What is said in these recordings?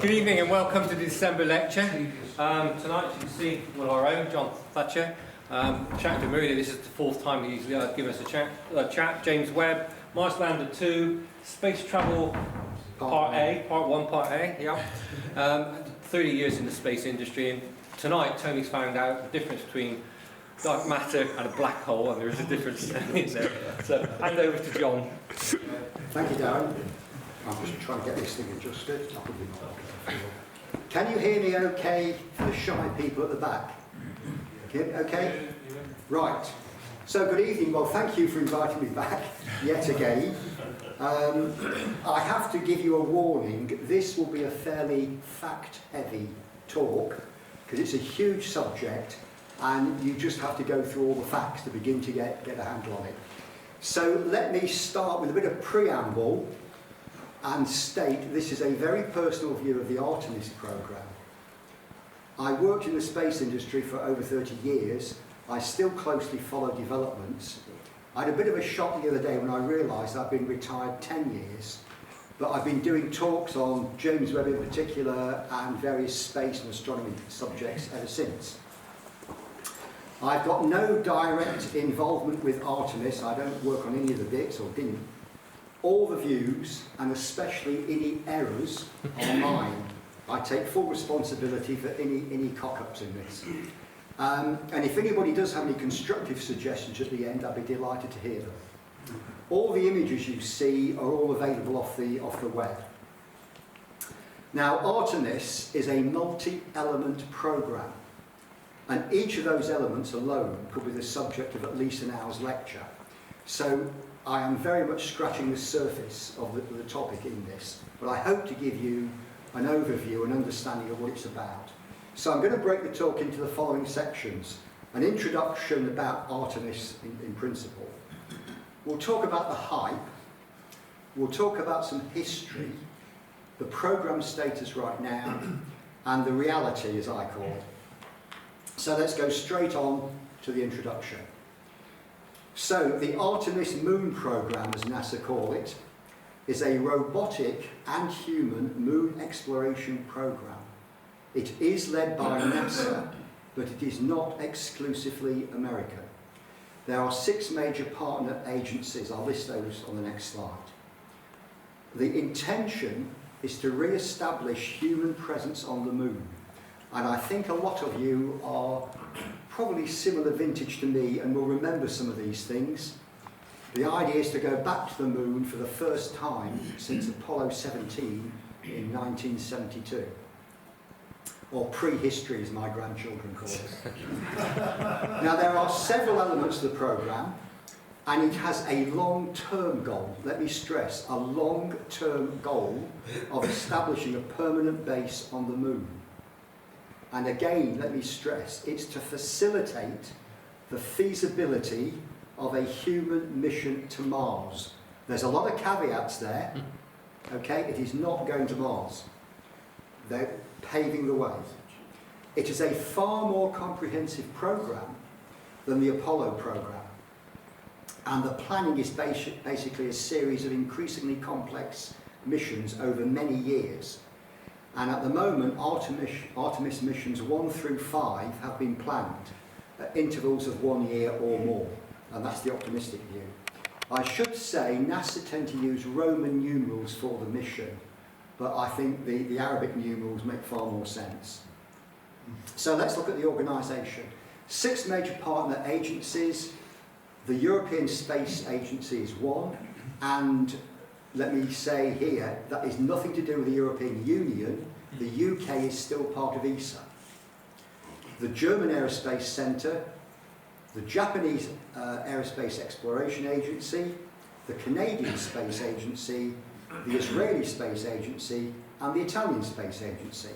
Good evening and welcome to the December lecture. Tonight you can see one of our own, John Thatcher. Chatting to Maria, this is the fourth time he's given us a chat. James Webb, Mars Lander 2, Space Travel Part A, Part 1, Part A, yeah. 30 years in the space industry, and tonight Tony's found out the difference between dark matter and a black hole, and there is a difference in there. So hand over to John. Thank you, Darren. I'm just trying to get this thing adjusted. Can you hear me okay for the shy people at the back? Okay? Right. So good evening. Well, thank you for inviting me back yet again. I have to give you a warning. This will be a fairly fact-heavy talk because it's a huge subject and you just have to go through all the facts to begin to get a handle on it. So let me start with a bit of preamble and state this is a very personal view of the Artemis programme. I worked in the space industry for over 30 years. I still closely follow developments. I had a bit of a shock the other day when I realised I've been retired 10 years, but I've been doing talks on James Webb in particular and various space and astronomy subjects ever since. I've got no direct involvement with Artemis. I don't work on any of the bits, or didn't. All the views, and especially any errors, are mine. I take full responsibility for any cock-ups in this. And if anybody does have any constructive suggestions at the end, I'd be delighted to hear them. All the images you see are all available off the web. Now, Artemis is a multi-element programme, and each of those elements alone could be the subject of at least an hour's lecture. So I am very much scratching the surface of the topic in this, but I hope to give you an overview and understanding of what it's about. So I'm going to break the talk into the following sections. An introduction about Artemis in principle. We'll talk about the hype. We'll talk about some history, the programme status right now, and the reality, as I call it. So let's go straight on to the introduction. So the Artemis Moon Programme, as NASA call it, is a robotic and human moon exploration programme. It is led by NASA, but it is not exclusively American. There are 6 major partner agencies. I'll list those on the next slide. The intention is to re-establish human presence on the moon. And I think a lot of you are probably similar vintage to me and will remember some of these things. The idea is to go back to the moon for the first time since Apollo 17 in 1972. Or prehistory, as my grandchildren call it. Now, there are several elements to the programme, and it has a long-term goal. Let me stress, a long-term goal of establishing a permanent base on the moon. And again, let me stress, it's to facilitate the feasibility of a human mission to Mars. There's a lot of caveats there, okay? It is not going to Mars. They're paving the way. It is a far more comprehensive programme than the Apollo programme. And the planning is basically a series of increasingly complex missions over many years. And at the moment, Artemis missions 1 through 5 have been planned at intervals of 1 year or more. And that's the optimistic view. I should say NASA tend to use Roman numerals for the mission, but I think the Arabic numerals make far more sense. So let's look at the organisation. 6 major partner agencies. The European Space Agency is one, and let me say here, that is nothing to do with the European Union. The UK is still part of ESA. The German Aerospace Centre, the Japanese Aerospace Exploration Agency, the Canadian Space Agency, the Israeli Space Agency, and the Italian Space Agency.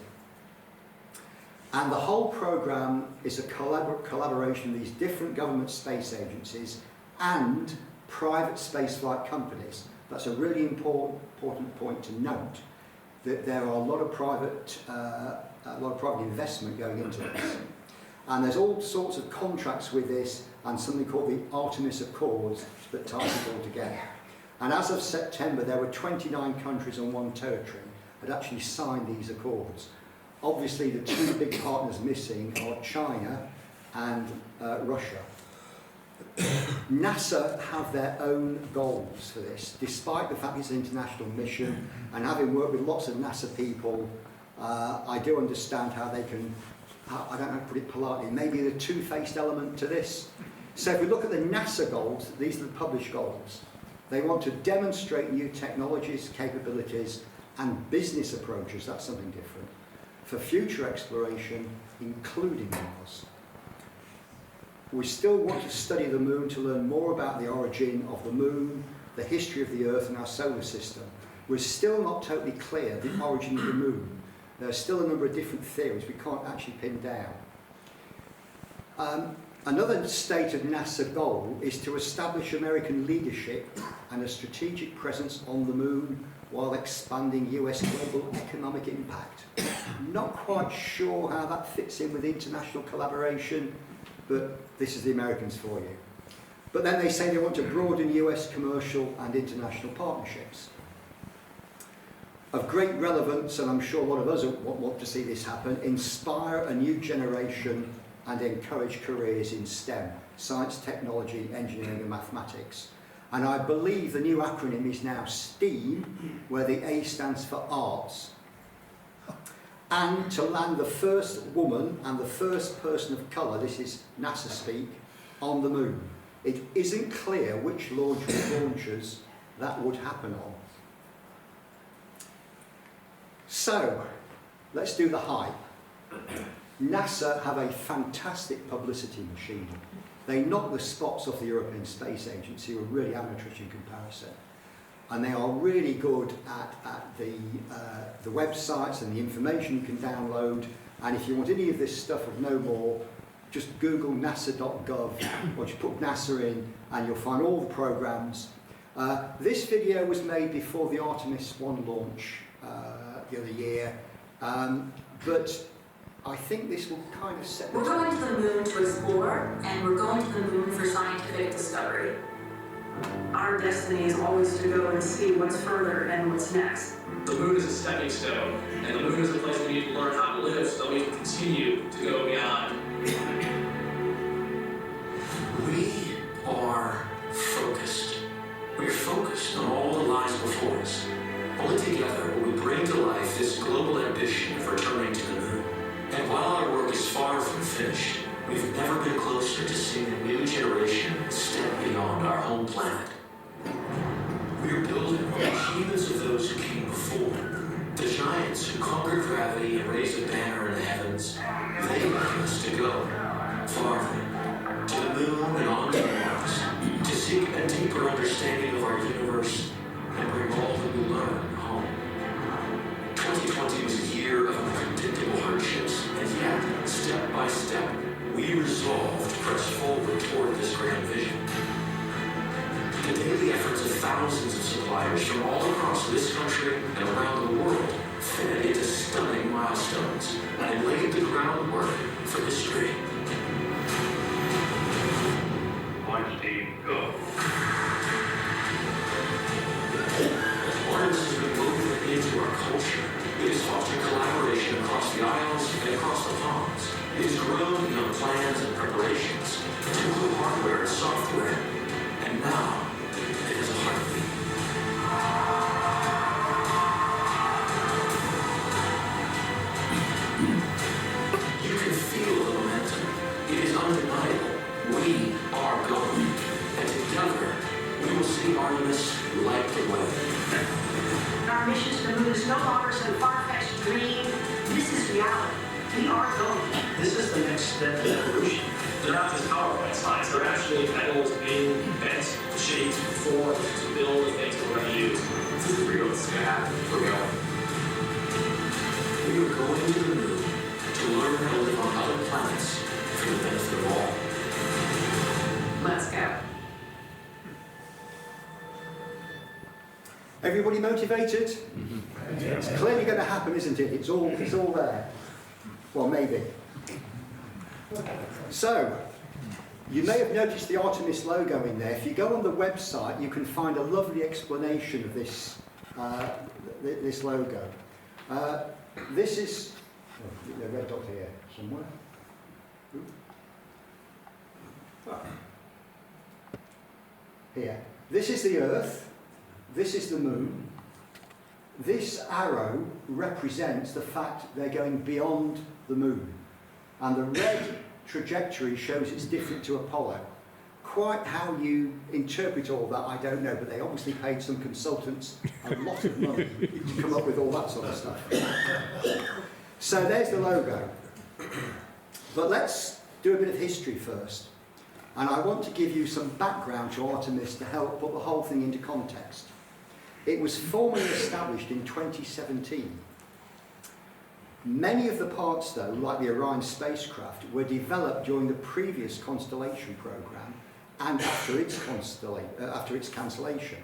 And the whole programme is a collaboration of these different government space agencies and private spaceflight companies. That's a really important point to note, that there are a lot of private investment going into this. And there's all sorts of contracts with this and something called the Artemis Accords that ties it all together. And as of September, there were 29 countries on one territory, had actually signed these accords. Obviously, the two big partners missing are China and Russia. NASA have their own goals for this, despite the fact it's an international mission, and having worked with lots of NASA people, I do understand how they can, I don't know how to put it politely, maybe the two-faced element to this. So if we look at the NASA goals, these are the published goals. They want to demonstrate new technologies, capabilities, and business approaches, that's something different, for future exploration, including Mars. We still want to study the moon to learn more about the origin of the moon, the history of the Earth and our solar system. We're still not totally clear the origin of the moon. There are still a number of different theories we can't actually pin down. Another stated NASA goal is to establish American leadership and a strategic presence on the moon while expanding US global economic impact. Not quite sure how that fits in with international collaboration, but this is the Americans for you. But then they say they want to broaden US commercial and international partnerships. Of great relevance, and I'm sure a lot of us want to see this happen, inspire a new generation and encourage careers in STEM, science, technology, engineering and mathematics. And I believe the new acronym is now STEAM, where the A stands for arts. And to land the first woman and the first person of colour, this is NASA speak, on the moon. It isn't clear which launchers that would happen on. So, let's do the hype. NASA have a fantastic publicity machine. They knock the spots off the European Space Agency, who are really amateurish in comparison. And they are really good at the websites and the information you can download. And if you want any of this stuff of no more, just Google nasa.gov, or just put NASA in, and you'll find all the programs. This video was made before the Artemis 1 launch the other year, but I think this will kind of set the We're going to the moon to explore, and we're going to the moon for scientific discovery. Our destiny is always to go and see what's further and what's next. The moon is a stepping stone, and the moon is a place we need to learn how to live so that we can continue to go beyond. We are focused. We're focused on all the lies before us. Only together will we bring to life this global ambition of returning to the moon. And while our work is far from finished, we've never been closer to seeing a new generation step beyond our home planet. We are building on the achievements of those who came before. The giants who conquered gravity and raised a banner in the heavens. They want us to go farther, to the moon and on to Mars, to seek a deeper understanding of our universe and bring all that we learn home. 2020 was a year of unpredictable hardships, and yet, step by step, we resolved to press forward toward this grand vision. The daily efforts of thousands of suppliers from all across this country and around the world fed into stunning milestones and laid the groundwork for history. Launch team, go. Artemis has been woven into our culture. It has fostered collaboration across the aisles and across the ponds. It has grown beyond plans and preparations to include hardware and software. And now, it has a heartbeat. You can feel the momentum. It is undeniable. We are going. And together, we will see Artemis light the way. Our mission to the moon is no longer some far-fetched dream. This is reality. We are going. This is the next step in evolution. They're not just PowerPoint slides, they're actually metals being bent, shaped, formed to build the things we're going to use. This is real, this is going to happen. We're going. We are going to the moon to learn how to live on other planets for the benefit of all. Let's go. Everybody motivated? It's clearly going to happen, isn't it? It's all there. Well, maybe. So, you may have noticed the Artemis logo in there. If you go on the website, you can find a lovely explanation of this, this logo. This is the red dot here somewhere. Here. This is the Earth. This is the Moon. This arrow represents the fact they're going beyond the Moon. And the red trajectory shows it's different to Apollo. Quite how you interpret all that, I don't know, but they obviously paid some consultants a lot of money to come up with all that sort of stuff. So there's the logo. But let's do a bit of history first. And I want to give you some background to Artemis to help put the whole thing into context. It was formally established in 2017. Many of the parts, though, like the Orion spacecraft, were developed during the previous Constellation program and after its cancellation.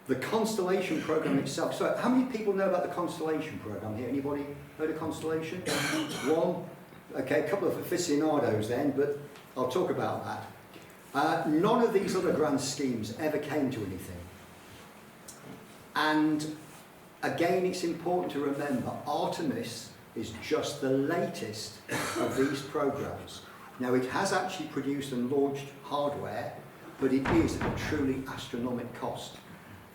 The Constellation program itself. So, how many people know about the Constellation program here? Anybody heard of Constellation? One. Okay, a couple of aficionados then, but I'll talk about that. None of these other grand schemes ever came to anything. And again, it's important to remember, Artemis is just the latest of these programs. Now, it has actually produced and launched hardware, but it is a truly astronomical cost.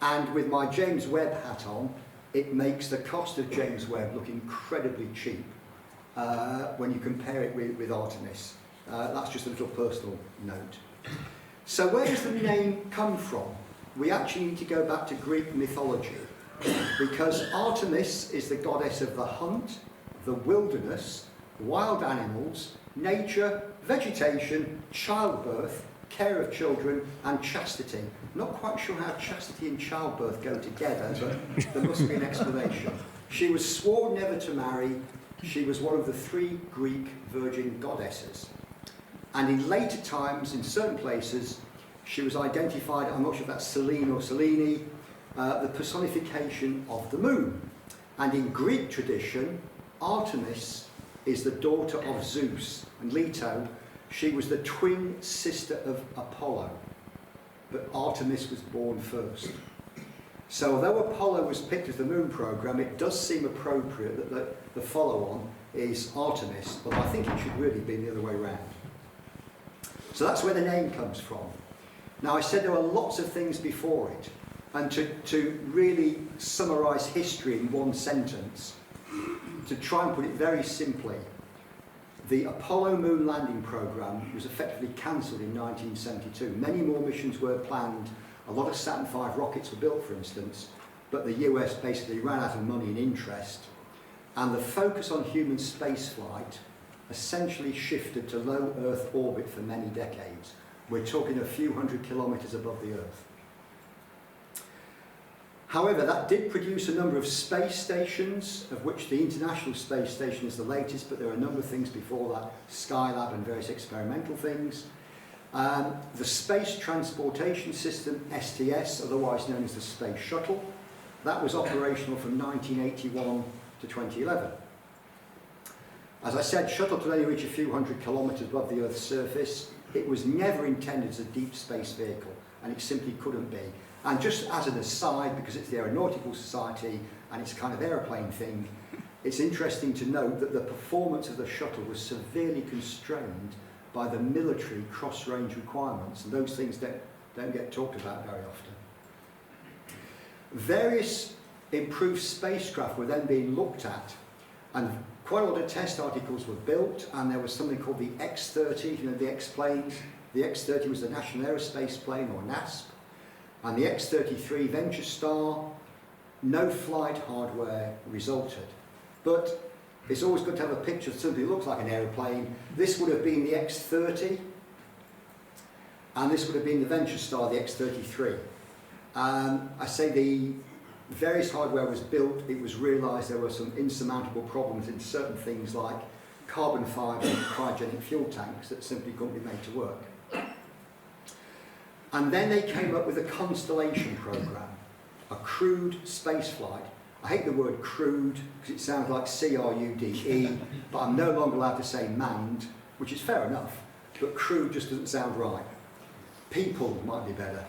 And with my James Webb hat on, it makes the cost of James Webb look incredibly cheap when you compare it with Artemis. That's just a little personal note. So where does the name come from? We actually need to go back to Greek mythology, because Artemis is the goddess of the hunt, the wilderness, wild animals, nature, vegetation, childbirth, care of children, and chastity. Not quite sure how chastity and childbirth go together, but there must be an explanation. She was sworn never to marry. She was one of the 3 Greek virgin goddesses. And in later times, in certain places, she was identified, I'm not sure if that's Selene or Selene, the personification of the moon. And in Greek tradition, Artemis is the daughter of Zeus and Leto. She was the twin sister of Apollo, but Artemis was born first. So although Apollo was picked as the moon program, it does seem appropriate that the follow-on is Artemis, but I think it should really be the other way around. So that's where the name comes from. Now, I said there are lots of things before it, and to really summarise history in one sentence, to try and put it very simply, the Apollo moon landing program was effectively cancelled in 1972. Many more missions were planned. A lot of Saturn V rockets were built, for instance, but the US basically ran out of money and interest, and the focus on human spaceflight essentially shifted to low Earth orbit for many decades. We're talking a few hundred kilometres above the Earth. However, that did produce a number of space stations, of which the International Space Station is the latest, but there are a number of things before that, Skylab and various experimental things. The Space Transportation System, STS, otherwise known as the Space Shuttle, that was operational from 1981 to 2011. As I said, shuttle could only reach a few hundred kilometres above the Earth's surface. It was never intended as a deep space vehicle, and it simply couldn't be. And just as an aside, because it's the Aeronautical Society and it's a kind of aeroplane thing, it's interesting to note that the performance of the shuttle was severely constrained by the military cross-range requirements, and those things don't get talked about very often. Various improved spacecraft were then being looked at, and quite a lot of test articles were built, and there was something called the X-30, you know, the X-planes. The X-30 was the National Aerospace Plane, or NASP, and the X-33 Venture Star. No flight hardware resulted. But it's always good to have a picture of something that looks like an aeroplane. This would have been the X-30, and this would have been the Venture Star, the X-33. I say the various hardware was built. It was realised there were some insurmountable problems in certain things like carbon fibre and cryogenic fuel tanks that simply couldn't be made to work. And then they came up with a Constellation program, a crewed spaceflight. I hate the word crude because it sounds like C-R-U-D-E, but I'm no longer allowed to say manned, which is fair enough, but crude just doesn't sound right. People might be better.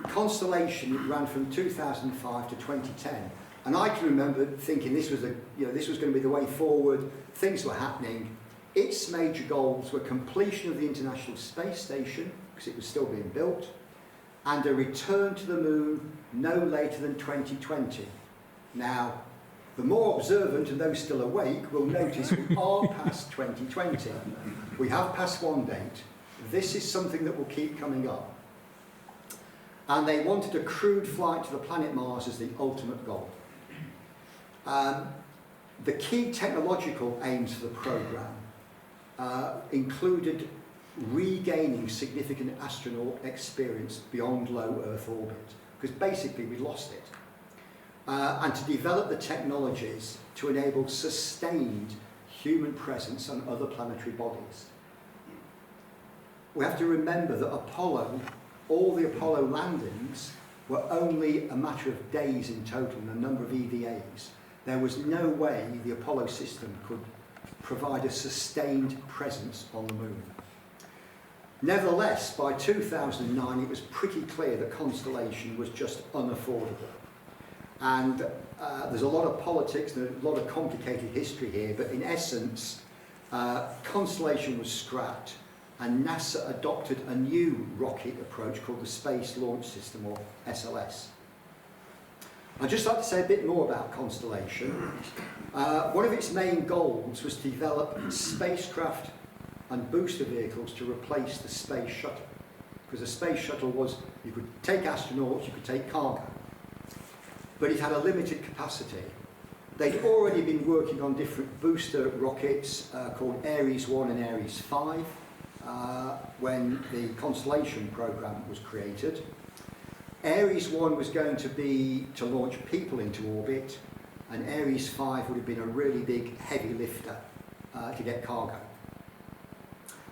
Constellation ran from 2005 to 2010, and I can remember thinking this was this was going to be the way forward. Things were happening. Its major goals were completion of the International Space Station, because it was still being built, and a return to the moon no later than 2020. Now, the more observant and those still awake will notice we are past 2020. We have passed one date. This is something that will keep coming up. And they wanted a crewed flight to the planet Mars as the ultimate goal. The key technological aims for the programme included regaining significant astronaut experience beyond low Earth orbit, because basically we lost it. And to develop the technologies to enable sustained human presence on other planetary bodies. We have to remember that all the Apollo landings were only a matter of days in total and a number of EVAs. There was no way the Apollo system could provide a sustained presence on the moon. Nevertheless, by 2009 it was pretty clear that Constellation was just unaffordable. And there's a lot of politics, there's a lot of complicated history here, but in essence, Constellation was scrapped and NASA adopted a new rocket approach called the Space Launch System, or SLS. I'd just like to say a bit more about Constellation. One of its main goals was to develop spacecraft and booster vehicles to replace the space shuttle. Because the space shuttle was, you could take astronauts, you could take cargo, but it had a limited capacity. They'd already been working on different booster rockets called Ares 1 and Ares 5 when the Constellation program was created. Ares 1 was going to be to launch people into orbit, and Ares 5 would have been a really big heavy lifter to get cargo.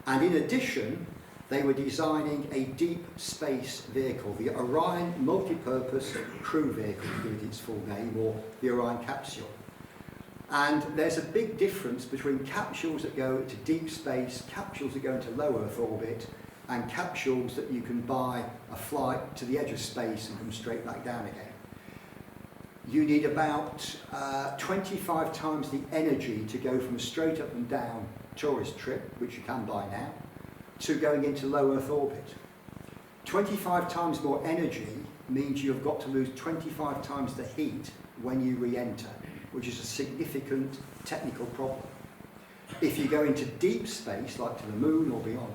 And in addition, they were designing a deep space vehicle, the Orion Multi-Purpose Crew Vehicle, to give it its full name, or the Orion Capsule. And there's a big difference between capsules that go into deep space, capsules that go into low Earth orbit, and capsules that you can buy a flight to the edge of space and come straight back down again. You need about 25 times the energy to go from a straight up and down tourist trip, which you can buy now, to going into low Earth orbit. 25 times more energy means you've got to lose 25 times the heat when you re-enter, which is a significant technical problem. If you go into deep space, like to the moon or beyond,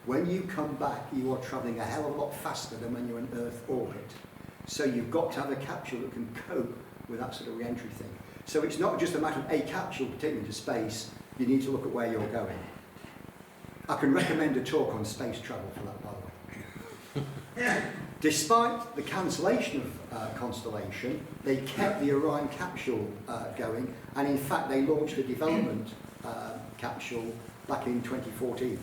when you come back, you are travelling a hell of a lot faster than when you're in Earth orbit. So you've got to have a capsule that can cope with that sort of re-entry thing. So it's not just a matter of a capsule taking into space, you need to look at where you're going. I can recommend a talk on space travel for that, by the way. Despite the cancellation of Constellation, they kept the Orion capsule going, and in fact they launched a development capsule back in 2014.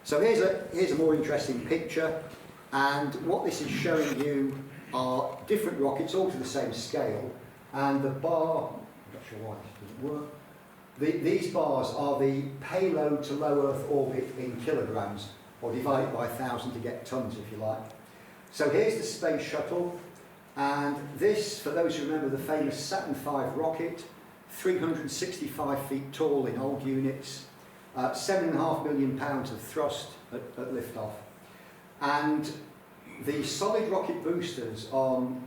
So here's a more interesting picture, and what this is showing you are different rockets, all to the same scale, and the bar, I'm not sure why this doesn't work, these bars are the payload to low Earth orbit in kilograms, or divided by 1,000 to get tons, if you like. So here's the space shuttle, and this, for those who remember the famous Saturn V rocket, 365 feet tall in old units, 7.5 million pounds of thrust at liftoff. And the solid rocket boosters on,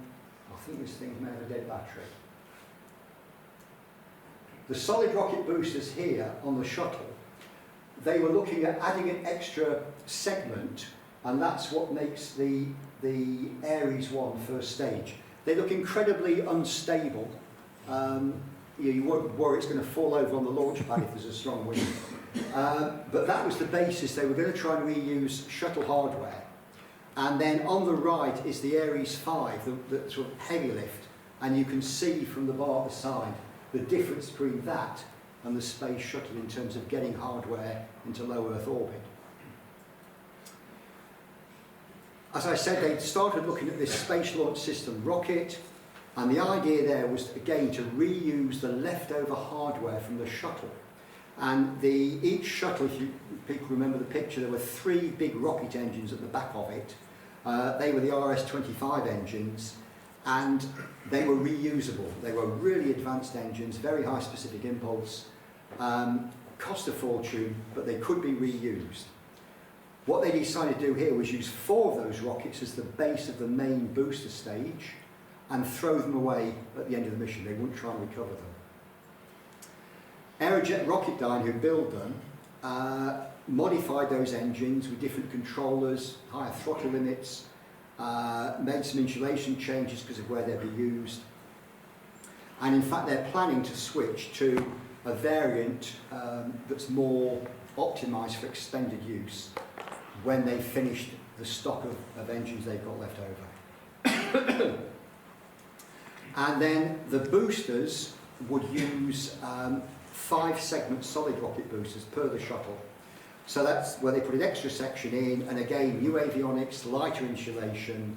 I think this thing may have a dead battery. The solid rocket boosters here on the shuttle, they were looking at adding an extra segment, and that's what makes the Ares 1 first stage. They look incredibly unstable. You won't worry it's going to fall over on the launch pad if there's a strong wind. But that was the basis. They were going to try and reuse shuttle hardware. And then on the right is the Ares 5, the sort of heavy lift. And you can see from the bar at the side the difference between that and the space shuttle in terms of getting hardware into low Earth orbit. As I said, they started looking at this Space Launch System rocket, and the idea there was, again, to reuse the leftover hardware from the shuttle. And each shuttle, if you people remember the picture, there were 3 big rocket engines at the back of it. They were the RS-25 engines, and they were reusable. They were really advanced engines, very high specific impulse, cost a fortune, but they could be reused. What they decided to do here was use 4 of those rockets as the base of the main booster stage and throw them away at the end of the mission. They wouldn't try and recover them. Aerojet Rocketdyne, who build them, modified those engines with different controllers, higher throttle limits, made some insulation changes because of where they'd be used. And in fact, they're planning to switch to a variant that's more optimised for extended use when they've finished the stock of engines they've got left over. And then the boosters would use 5-segment solid rocket boosters per the shuttle. So that's where they put an extra section in, and again, new avionics, lighter insulation,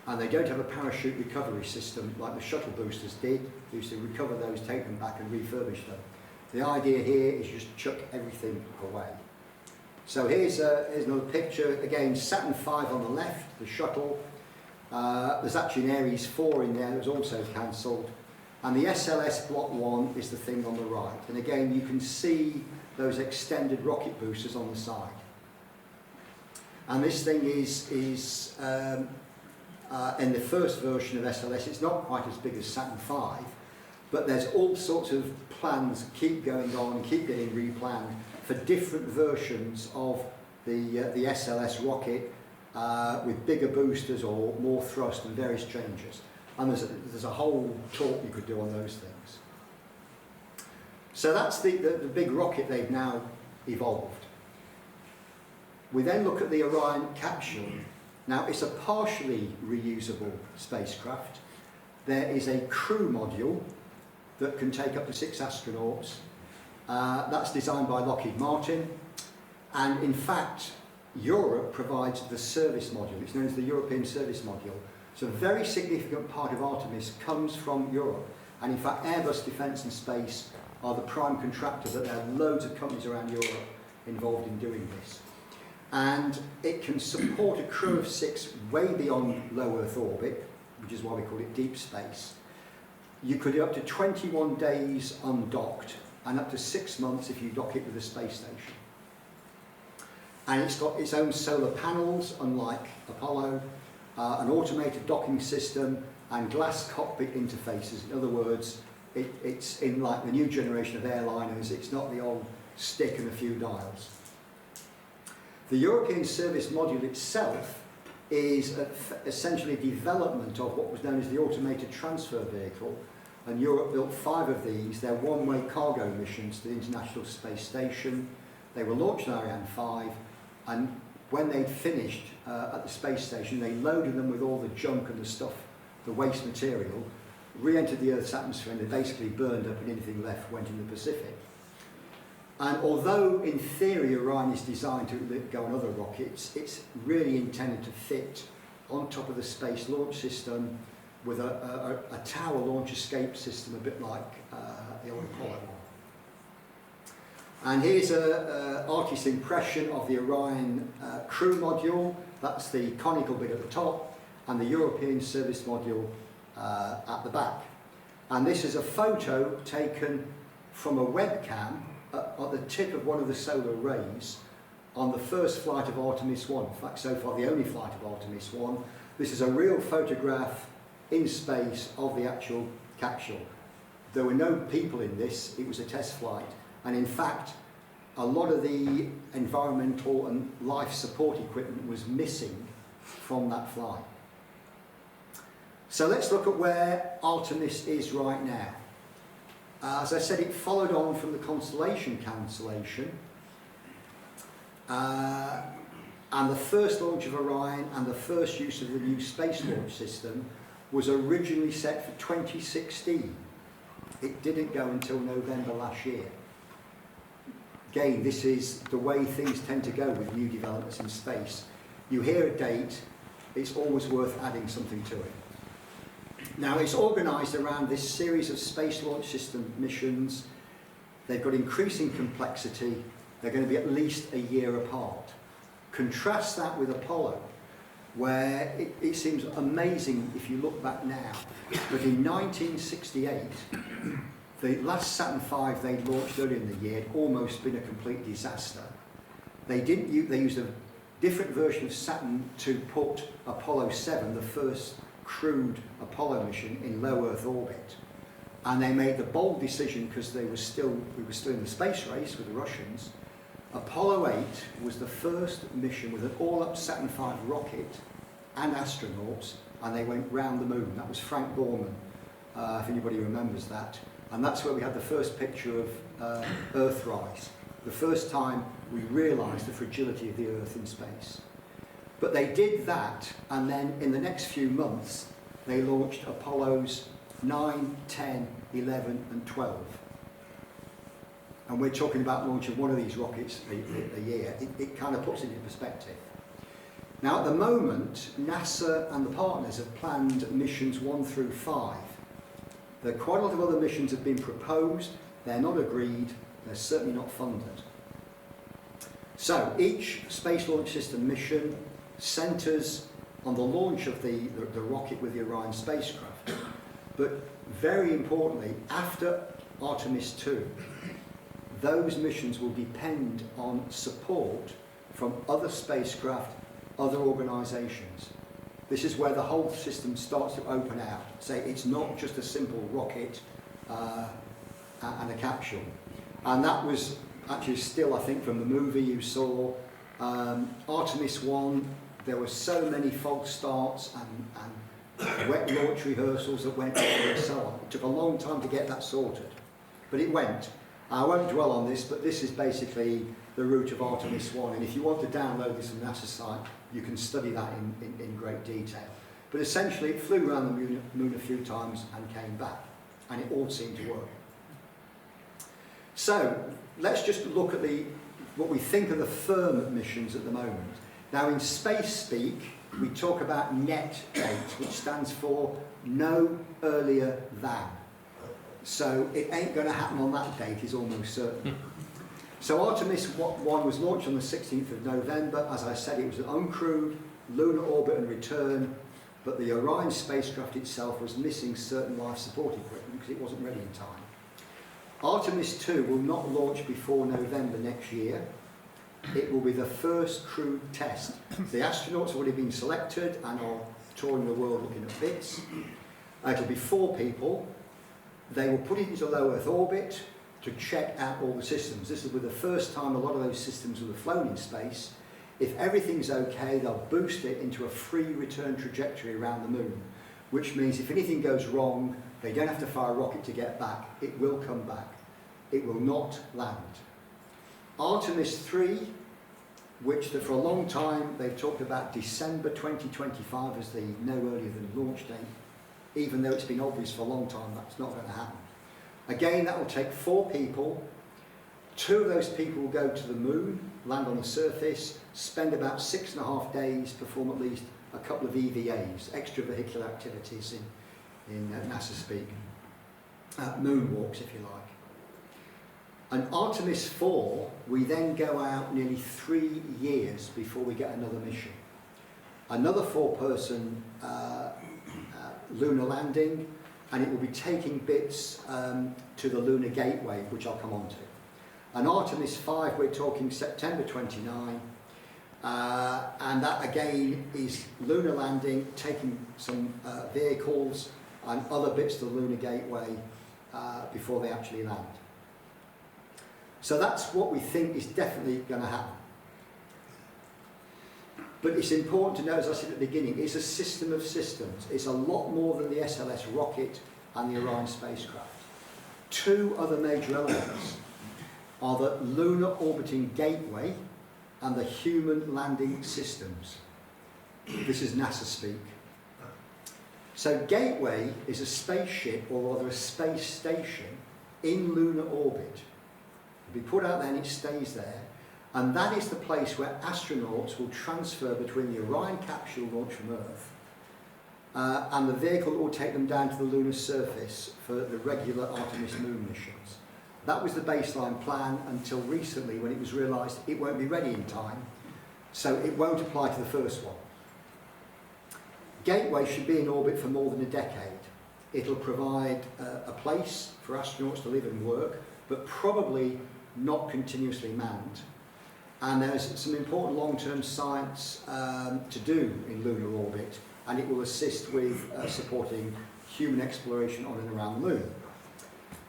and they don't have a parachute recovery system like the shuttle boosters did. They used to recover those, take them back and refurbish them. The idea here is just chuck everything away. So here's another picture, again, Saturn V on the left, the shuttle. There's actually an Ares 4 in there that was also cancelled. And the SLS Block 1 is the thing on the right. And again, you can see those extended rocket boosters on the side. And this thing is in the first version of SLS, it's not quite as big as Saturn V, but there's all sorts of plans keep going on, keep getting replanned for different versions of the SLS rocket with bigger boosters or more thrust and various changes. And there's a whole talk you could do on those things. So that's the big rocket they've now evolved. We then look at the Orion capsule. Now, it's a partially reusable spacecraft. There is a crew module that can take up to 6 astronauts. That's designed by Lockheed Martin. And in fact, Europe provides the service module. It's known as the European Service Module. So a very significant part of Artemis comes from Europe. And in fact, Airbus Defence and Space are the prime contractor, but there are loads of companies around Europe involved in doing this. And it can support a crew of 6 way beyond low Earth orbit, which is why we call it deep space. You could do up to 21 days undocked and up to 6 months if you dock it with a space station. And it's got its own solar panels, unlike Apollo, an automated docking system and glass cockpit interfaces. In other words, it's in like the new generation of airliners. It's not the old stick and a few dials. The European Service Module itself is essentially development of what was known as the Automated Transfer Vehicle, and Europe built 5 of these. They're one-way cargo missions to the International Space Station. They were launched in Ariane 5, and when they'd finished at the space station, they loaded them with all the junk and the stuff, the waste material, re-entered the Earth's atmosphere, and they basically burned up, and anything left went in the Pacific. And although in theory Orion is designed to go on other rockets, it's really intended to fit on top of the Space Launch System with a tower launch escape system, a bit like the old Apollo one. And here's an artist's impression of the Orion crew module. That's the conical bit at the top, and the European Service Module at the back. And this is a photo taken from a webcam at the tip of one of the solar arrays on the first flight of Artemis 1. In fact, so far the only flight of Artemis 1. This is a real photograph in space of the actual capsule. There were no people in this, it was a test flight. And in fact, a lot of the environmental and life support equipment was missing from that flight. So let's look at where Artemis is right now. As I said, it followed on from the Constellation cancellation. And the first launch of Orion and the first use of the new Space Launch System was originally set for 2016. It didn't go until November last year. Again, this is the way things tend to go with new developments in space. You hear a date, it's always worth adding something to it. Now, it's organised around this series of Space Launch System missions. They've got increasing complexity, They're going to be at least a year apart. Contrast that with Apollo, where it seems amazing if you look back now, but in 1968, the last Saturn V they launched earlier in the year had almost been a complete disaster. They used a different version of Saturn to put Apollo 7, the first crewed Apollo mission, in low Earth orbit. And they made the bold decision, because we were still in the space race with the Russians. Apollo 8 was the first mission with an all-up Saturn V rocket and astronauts, and they went round the moon. That was Frank Borman, if anybody remembers that. And that's where we had the first picture of Earthrise, the first time we realised the fragility of the Earth in space. But they did that, and then in the next few months, they launched Apollos 9, 10, 11 and 12. And we're talking about launching one of these rockets a year. It kind of puts it in perspective. Now at the moment, NASA and the partners have planned missions 1 through 5. There are quite a lot of other missions have been proposed. They're not agreed. They're certainly not funded. So each Space Launch System mission centres on the launch of the rocket with the Orion spacecraft. But very importantly, after Artemis 2, those missions will depend on support from other spacecraft, other organisations. This is where the whole system starts to open out. Say it's not just a simple rocket and a capsule. And that was actually still, I think, from the movie you saw. Artemis 1, there were so many false starts and wet launch rehearsals that went on and so on. It took a long time to get that sorted. But it went. I won't dwell on this, but this is basically the route of Artemis 1. And if you want to download this from NASA's site, you can study that in great detail. But essentially, it flew around the moon a few times and came back. And it all seemed to work. So, let's just look at what we think of the firm missions at the moment. Now, in space speak, we talk about net date, which stands for no earlier than. So it ain't going to happen on that date, is almost certain. So Artemis 1 was launched on the 16th of November. As I said, it was an uncrewed lunar orbit and return, but the Orion spacecraft itself was missing certain life support equipment because it wasn't ready in time. Artemis 2 will not launch before November next year. It will be the first crewed test. The astronauts have already been selected and are touring the world looking at bits. It'll be 4 people. They will put it into low Earth orbit to check out all the systems. This will be the first time a lot of those systems will have flown in space. If everything's okay, they'll boost it into a free return trajectory around the moon, which means if anything goes wrong, they don't have to fire a rocket to get back. It will come back. It will not land. Artemis 3, which for a long time they've talked about December 2025 as the no earlier than launch date, even though it's been obvious for a long time that's not going to happen. Again, that will take 4 people. 2 of those people will go to the moon, land on the surface, spend about 6.5 days, perform at least a couple of EVAs, extravehicular activities in NASA speak, moonwalks if you like. And Artemis 4, we then go out nearly 3 years before we get another mission. Another 4-person lunar landing, and it will be taking bits to the lunar gateway, which I'll come on to. And Artemis 5, we're talking September 29, and that again is lunar landing, taking some vehicles and other bits to the lunar gateway before they actually land. So that's what we think is definitely going to happen. But it's important to know, as I said at the beginning, it's a system of systems. It's a lot more than the SLS rocket and the Orion spacecraft. 2 other major elements are the lunar orbiting gateway and the human landing systems. This is NASA speak. So gateway is a spaceship, or rather a space station, in lunar orbit. It'll be put out there and it stays there. And that is the place where astronauts will transfer between the Orion capsule launched from Earth and the vehicle that will take them down to the lunar surface for the regular Artemis moon missions. That was the baseline plan until recently when it was realised it won't be ready in time, so it won't apply to the first one. Gateway should be in orbit for more than a decade. It'll provide a place for astronauts to live and work, but probably not continuously manned. And there's some important long-term science to do in lunar orbit, and it will assist with supporting human exploration on and around the moon.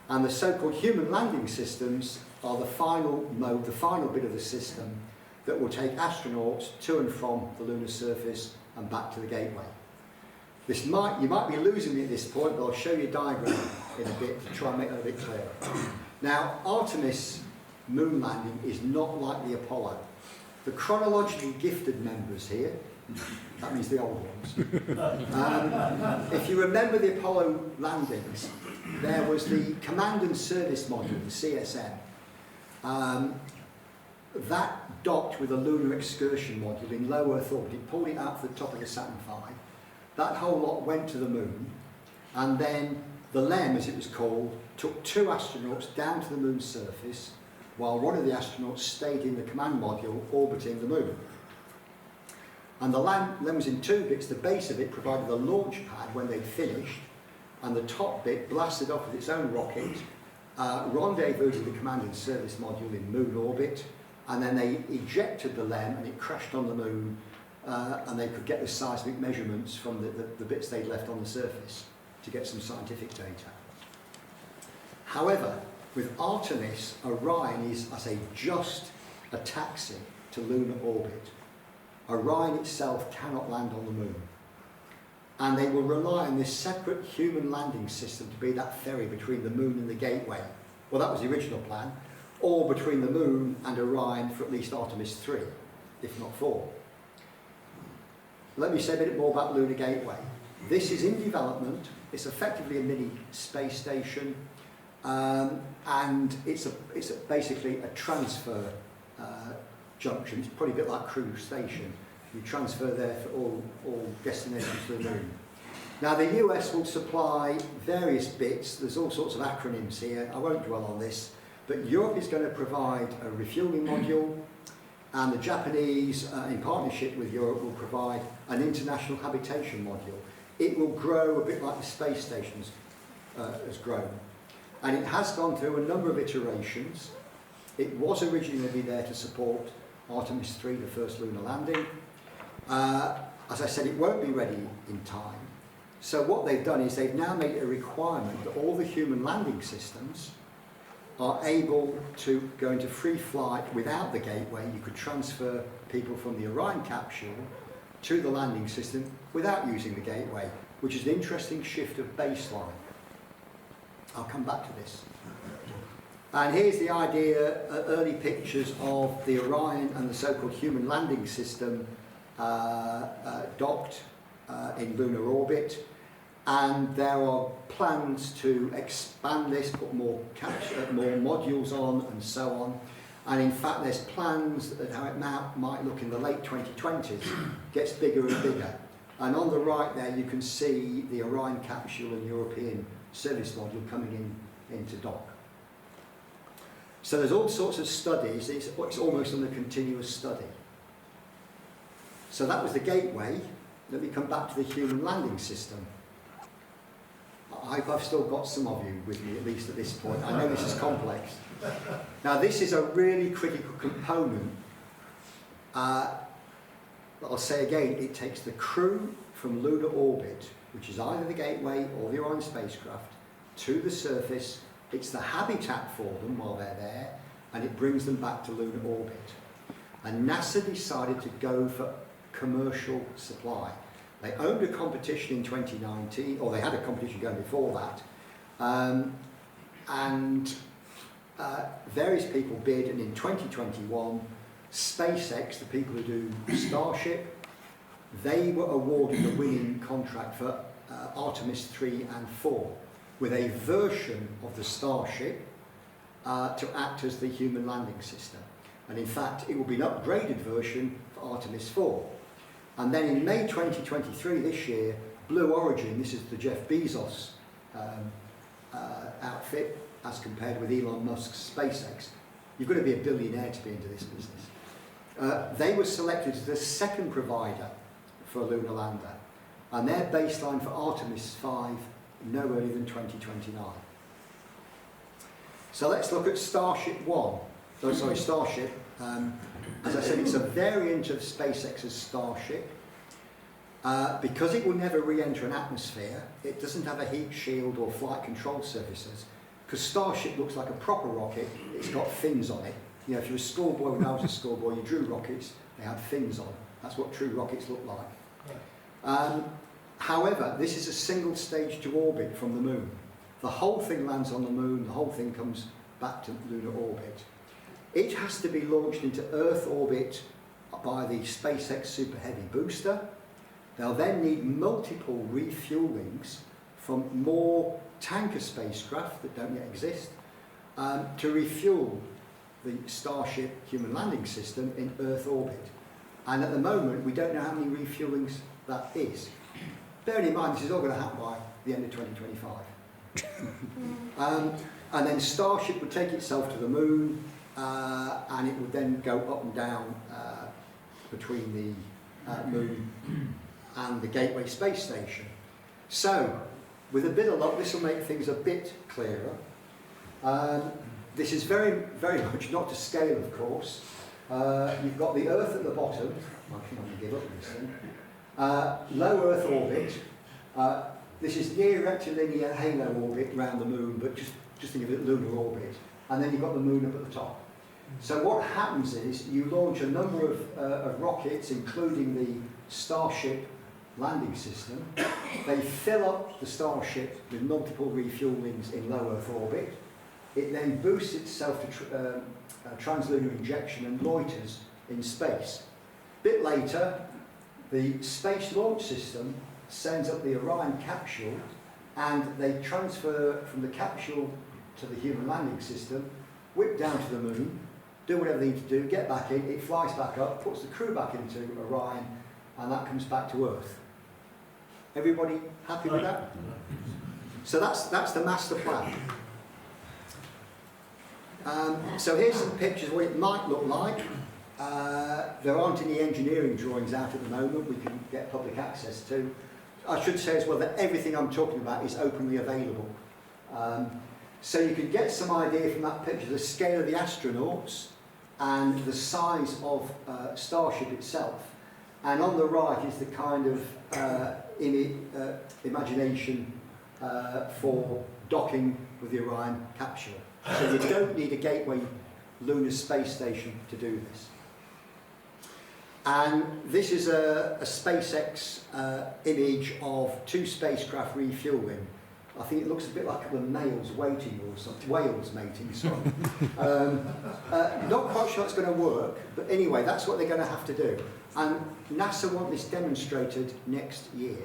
And the so-called human landing systems are the final mode, the final bit of the system that will take astronauts to and from the lunar surface and back to the gateway. You might be losing me at this point, but I'll show you a diagram in a bit to try and make that a bit clearer. Now, Artemis moon landing is not like the Apollo. The chronologically gifted members here, that means the old ones. If you remember the Apollo landings, there was the Command and Service Module, the CSM. That docked with a Lunar Excursion Module in low Earth orbit. It pulled it out for the top of the Saturn V. That whole lot went to the moon, and then the LEM, as it was called, took 2 astronauts down to the moon's surface, while one of the astronauts stayed in the command module orbiting the moon. And the LEM was in 2 bits. The base of it provided the launch pad when they'd finished, and the top bit blasted off with its own rocket, rendezvoused with the command and service module in moon orbit, and then they ejected the LEM and it crashed on the moon, and they could get the seismic measurements from the bits they'd left on the surface to get some scientific data. However, with Artemis, Orion is, I say, just a taxi to lunar orbit. Orion itself cannot land on the moon. And they will rely on this separate human landing system to be that ferry between the moon and the gateway. Well, that was the original plan. Or between the moon and Orion for at least Artemis 3, if not 4. Let me say a bit more about Lunar Gateway. This is in development. It's effectively a mini space station. And it's basically a transfer junction. It's probably a bit like Crewe Station. You transfer there for all destinations to the moon. Now the US will supply various bits. There's all sorts of acronyms here. I won't dwell on this. But Europe is going to provide a refueling module, and the Japanese, in partnership with Europe, will provide an international habitation module. It will grow a bit like the space station has grown. And it has gone through a number of iterations. It was originally there to support Artemis 3, the first lunar landing. As I said, it won't be ready in time. So what they've done is they've now made it a requirement that all the human landing systems are able to go into free flight without the gateway. You could transfer people from the Orion capsule to the landing system without using the gateway, which is an interesting shift of baseline. I'll come back to this. And here's the idea, early pictures of the Orion and the so-called human landing system docked in lunar orbit. And there are plans to expand this, put more modules on and so on. And in fact, there's plans that how it might look in the late 2020s, gets bigger and bigger. And on the right there, you can see the Orion capsule and European service module coming into dock. So there's all sorts of studies. It's almost on a continuous study. So that was the gateway. Let me come back to the human landing system. I hope I've still got some of you with me, at least at this point. I know this is complex. Now, this is a really critical component. I'll say again, it takes the crew from lunar orbit, which is either the gateway or the Orion spacecraft, to the surface. It's the habitat for them while they're there, and it brings them back to lunar orbit. And NASA decided to go for commercial supply. They owned a competition in 2019, or they had a competition going before that, and various people bid, and in 2021, SpaceX, the people who do Starship, they were awarded the winning contract for Artemis 3 and 4, with a version of the Starship to act as the human landing system. And in fact, it will be an upgraded version for Artemis 4. And then in May 2023, this year, Blue Origin, this is the Jeff Bezos outfit, as compared with Elon Musk's SpaceX. You've got to be a billionaire to be into this business. They were selected as the second provider for a lunar lander, and their baseline for Artemis 5 no earlier than 2029. So let's look at Starship. As I said, it's a variant of SpaceX's Starship. Because it will never re-enter an atmosphere, it doesn't have a heat shield or flight control surfaces. Because Starship looks like a proper rocket, it's got fins on it. You know, if you were a schoolboy, when I was a schoolboy, you drew rockets, they had fins on. That's what true rockets look like. However, this is a single stage to orbit from the moon. The whole thing lands on the moon, the whole thing comes back to lunar orbit. It has to be launched into Earth orbit by the SpaceX Super Heavy booster. They'll then need multiple refuelings from more tanker spacecraft that don't yet exist to refuel the Starship human landing system in Earth orbit. And at the moment, we don't know how many refuelings that is. Bearing in mind, this is all going to happen by the end of 2025. And then Starship would take itself to the moon, and it would then go up and down between the moon and the Gateway Space Station. So, with a bit of luck, this will make things a bit clearer. This is very, very much not to scale, of course. You've got the Earth at the bottom. I think I'm going to give up this thing. Low Earth orbit. This is near rectilinear halo orbit around the moon, but just think of it lunar orbit. And then you've got the moon up at the top. So what happens is you launch a number of rockets, including the Starship landing system. They fill up the Starship with multiple refuelings in low Earth orbit. It then boosts itself to translunar injection and loiters in space. A bit later, the Space Launch System sends up the Orion capsule, and they transfer from the capsule to the human landing system, whip down to the moon, do whatever they need to do, get back in, it flies back up, puts the crew back into Orion, and that comes back to Earth. Everybody happy with that? So that's the master plan. So here's some pictures of what it might look like. There aren't any engineering drawings out at the moment we can get public access to. I should say as well that everything I'm talking about is openly available. So you can get some idea from that picture the scale of the astronauts and the size of Starship itself. And on the right is the kind of imagination for docking with the Orion capsule. So you don't need a Gateway lunar space station to do this. And this is a SpaceX image of two spacecraft refueling. I think it looks a bit like the males waiting or something, whales mating, sorry. Not quite sure it's going to work, but anyway, that's what they're going to have to do. And NASA want this demonstrated next year.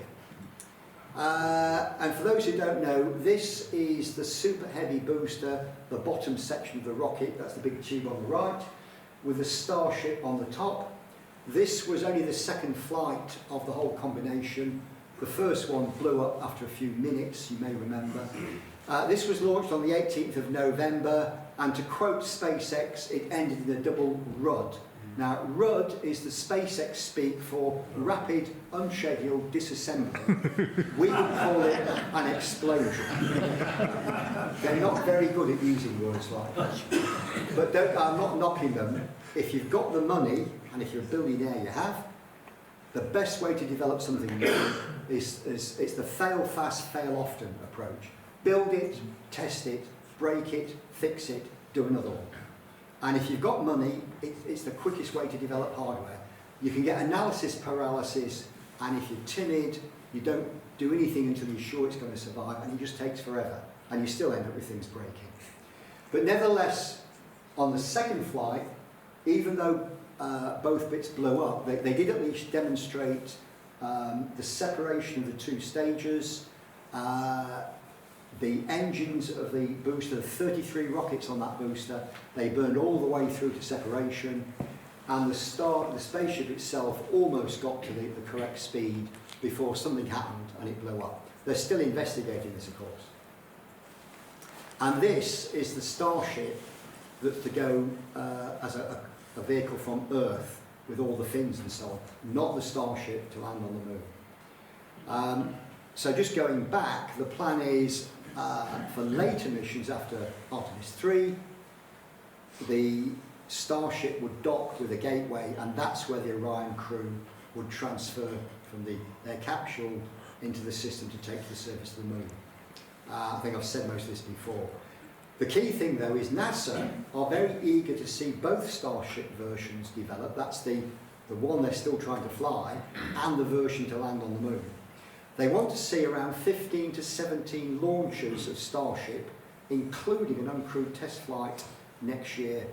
And for those who don't know, this is the Super Heavy booster, the bottom section of the rocket, that's the big tube on the right, with the Starship on the top. This was only the second flight of the whole combination. The first one blew up after a few minutes, you may remember. This was launched on the 18th of November, and to quote SpaceX, it ended in a double RUD. Now, RUD is the SpaceX speak for Rapid Unscheduled Disassembly. We would call it an explosion. They're not very good at using words like that. But I'm not knocking them. If you've got the money, and if you're a billionaire you have, the best way to develop something new is it's the fail fast, fail often approach. Build it, test it, break it, fix it, do another one. And if you've got money, it's the quickest way to develop hardware. You can get analysis paralysis, and if you're timid, you don't do anything until you're sure it's going to survive, and it just takes forever, and you still end up with things breaking. But nevertheless, on the second flight, even though both bits blew up, they did at least demonstrate the separation of the two stages. The engines of the booster, the 33 rockets on that booster, they burned all the way through to separation, and the spaceship itself almost got to the correct speed before something happened and it blew up. They're still investigating this, of course. And this is the Starship that's to go as a vehicle from Earth with all the fins and so on, not the Starship to land on the moon. So just going back, the plan is for later missions after Artemis 3, the Starship would dock with a gateway, and that's where the Orion crew would transfer from their capsule into the system to take to the surface of the moon. I think I've said most of this before. The key thing, though, is NASA are very eager to see both Starship versions develop. That's the one they're still trying to fly, and the version to land on the moon. They want to see around 15 to 17 launches of Starship, including an uncrewed test flight next year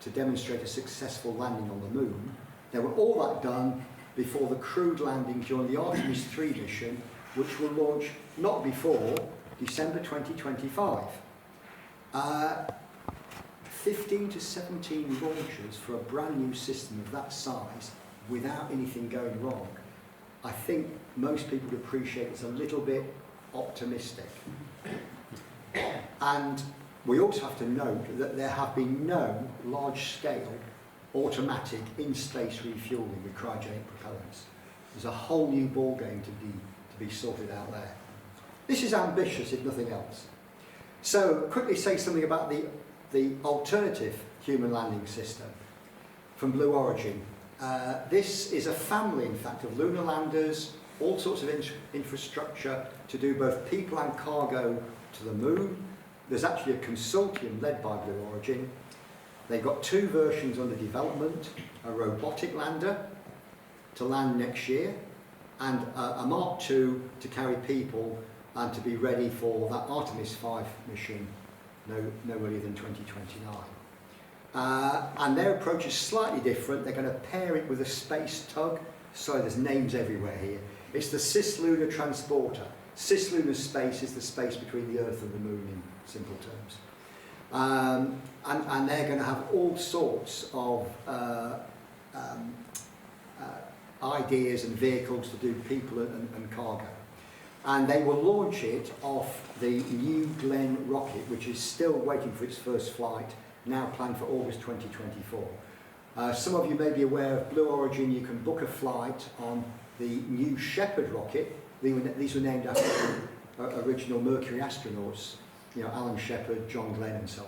to demonstrate a successful landing on the moon. They want all that done before the crewed landing during the Artemis 3 mission, which will launch not before December 2025. 15 to 17 launches for a brand new system of that size without anything going wrong, I think most people would appreciate it's a little bit optimistic. And we also have to note that there have been no large-scale automatic in-space refueling with cryogenic propellants. There's a whole new ballgame to be sorted out there. This is ambitious, if nothing else. So, quickly say something about the alternative human landing system from Blue Origin. This is a family, in fact, of lunar landers, all sorts of infrastructure to do both people and cargo to the moon. There's actually a consortium led by Blue Origin. They've got two versions under development, a robotic lander to land next year, and a Mark II to carry people and to be ready for that Artemis 5 mission no earlier than 2029. And their approach is slightly different. They're going to pair it with a space tug. Sorry, there's names everywhere here. It's the cislunar transporter. Cislunar space is the space between the Earth and the Moon in simple terms. And they're going to have all sorts of ideas and vehicles to do people and cargo. And they will launch it off the New Glenn rocket, which is still waiting for its first flight, now planned for August 2024. Some of you may be aware of Blue Origin. You can book a flight on the New Shepard rocket. These were named after the original Mercury astronauts, you know, Alan Shepard, John Glenn and so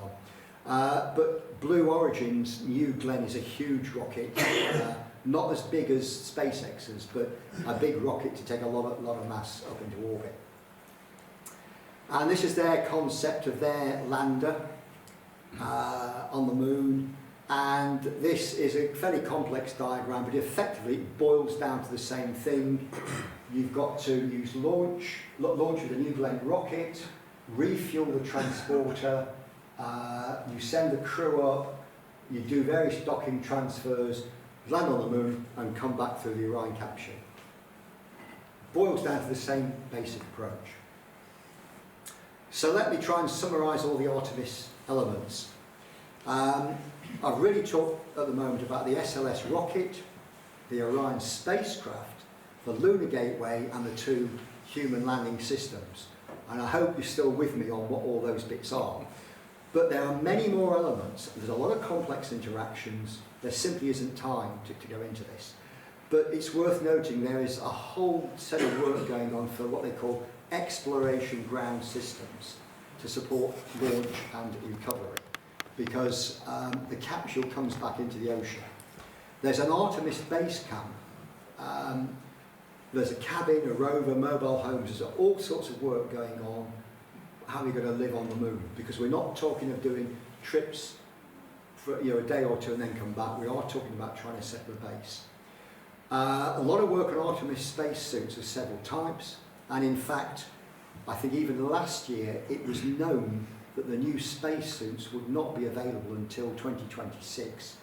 on. But Blue Origin's New Glenn is a huge rocket, not as big as SpaceX's, but a big rocket to take a lot of mass up into orbit. And this is their concept of their lander on the moon. And this is a fairly complex diagram, but effectively it boils down to the same thing. You've got to use launch with a New Glenn rocket, refuel the transporter, you send the crew up, you do various docking transfers, land on the moon and come back through the Orion capsule. Boils down to the same basic approach. So let me try and summarise all the Artemis elements. I've really talked at the moment about the SLS rocket, the Orion spacecraft, the lunar gateway and the two human landing systems. And I hope you're still with me on what all those bits are. But there are many more elements. There's a lot of complex interactions. There simply isn't time to go into this. But it's worth noting there is a whole set of work going on for what they call exploration ground systems to support launch and recovery, because the capsule comes back into the ocean. There's an Artemis base camp. There's a cabin, a rover, mobile homes. There's all sorts of work going on. How are we going to live on the moon? Because we're not talking of doing trips for a day or two and then come back. We are talking about trying to set up a base. A lot of work on Artemis spacesuits of several types, and in fact, I think even last year it was known that the new spacesuits would not be available until 2026,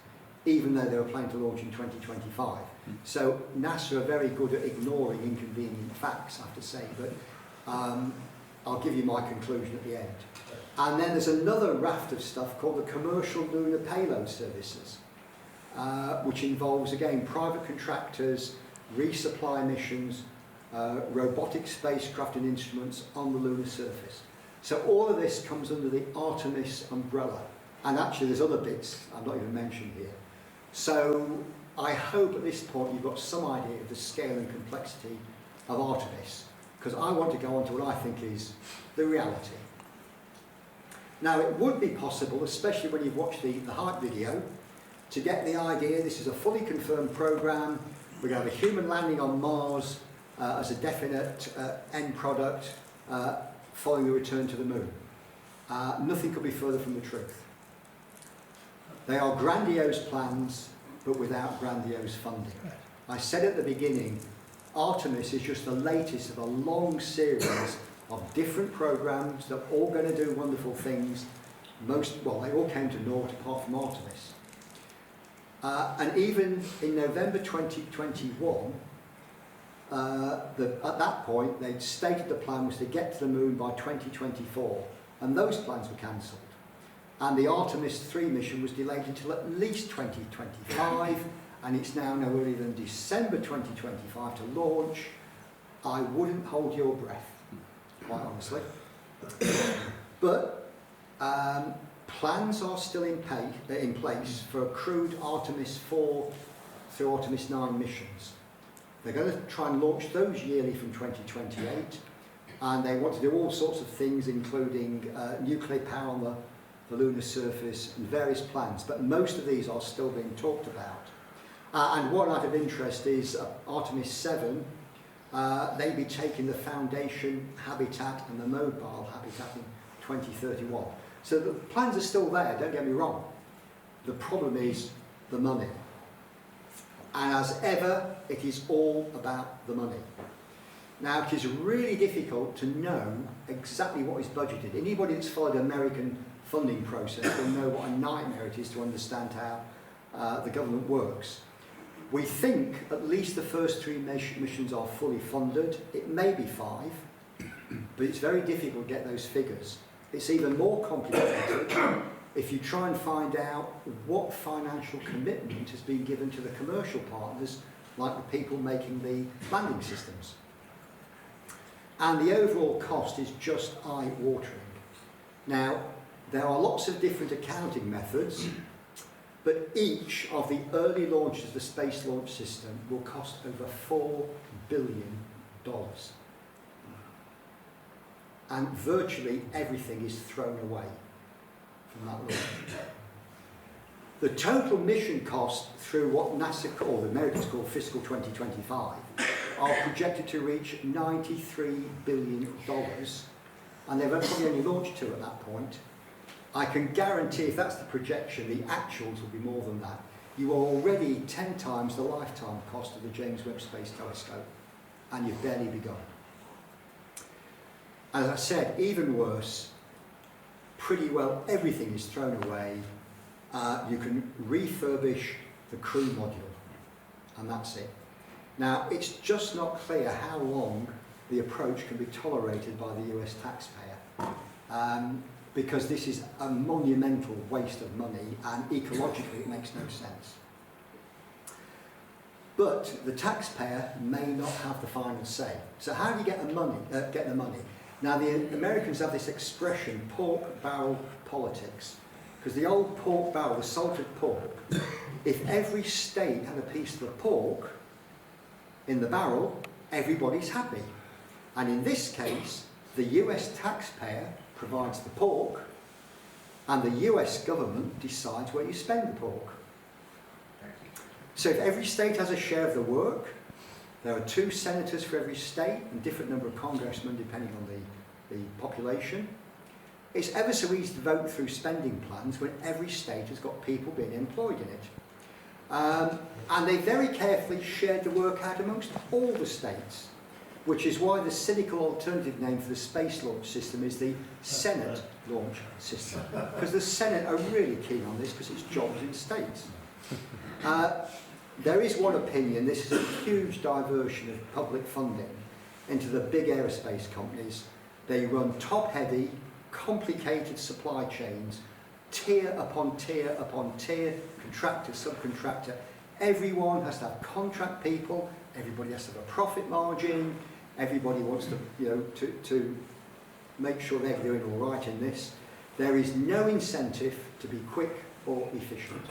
even though they were planning to launch in 2025. So NASA are very good at ignoring inconvenient facts, I have to say, but I'll give you my conclusion at the end. And then there's another raft of stuff called the Commercial Lunar Payload Services, which involves, again, private contractors, resupply missions, robotic spacecraft and instruments on the lunar surface. So all of this comes under the Artemis umbrella. And actually there's other bits I've not even mentioned here. So I hope at this point you've got some idea of the scale and complexity of Artemis, because I want to go on to what I think is the reality. Now it would be possible, especially when you've watched the hype video, to get the idea this is a fully confirmed program. We're going to have a human landing on Mars as a definite end product following the return to the moon. Nothing could be further from the truth. They are grandiose plans, but without grandiose funding. I said at the beginning, Artemis is just the latest of a long series of different programs that are all going to do wonderful things. Well, they all came to naught apart from Artemis. And even in November 2021, at that point, they'd stated the plan was to get to the moon by 2024, and those plans were cancelled. And the Artemis 3 mission was delayed until at least 2025, and it's now no earlier than December 2025 to launch. I wouldn't hold your breath, quite honestly. But plans are still in place for crewed Artemis 4 through Artemis 9 missions. They're going to try and launch those yearly from 2028, and they want to do all sorts of things, including nuclear power on the lunar surface and various plans, but most of these are still being talked about. And one out of interest is Artemis 7. They'll be taking the foundation habitat and the mobile habitat in 2031. So the plans are still there, don't get me wrong. The problem is the money. And as ever, it is all about the money. Now, it is really difficult to know exactly what is budgeted. Anybody that's followed the American funding process will know what a nightmare it is to understand how the government works. We think at least the first 3 missions are fully funded. It may be 5, but it's very difficult to get those figures. It's even more complicated if you try and find out what financial commitment has been given to the commercial partners, like the people making the landing systems. And the overall cost is just eye-watering. Now, there are lots of different accounting methods, but each of the early launches of the Space Launch System will cost over $4 billion. And virtually everything is thrown away from that launch. The total mission cost through what NASA call, the Americans call fiscal 2025, are projected to reach $93 billion, and they've probably only launched 2 at that point. I can guarantee if that's the projection, the actuals will be more than that. You are already 10 times the lifetime cost of the James Webb Space Telescope, and you've barely begun. As I said, even worse, pretty well everything is thrown away. You can refurbish the crew module, and that's it. Now, it's just not clear how long the approach can be tolerated by the US taxpayer, because this is a monumental waste of money, and ecologically it makes no sense. But the taxpayer may not have the final say. So how do you get the money? Now, the Americans have this expression, pork barrel politics, because the old pork barrel, the salted pork, if every state had a piece of the pork in the barrel, everybody's happy. And in this case, the US taxpayer provides the pork, and the US government decides where you spend the pork. So if every state has a share of the work, there are 2 senators for every state and different number of congressmen depending on the population. It's ever so easy to vote through spending plans when every state has got people being employed in it. And they very carefully shared the work out amongst all the states, which is why the cynical alternative name for the Space Launch System is the Senate Launch System, because the Senate are really keen on this because it's jobs in states. There is one opinion, this is a huge diversion of public funding into the big aerospace companies. They run top-heavy, complicated supply chains, tier upon tier upon tier, contractor, subcontractor. Everyone has to have contract people, everybody has to have a profit margin, everybody wants to, make sure they're doing all right in this. There is no incentive to be quick or efficient.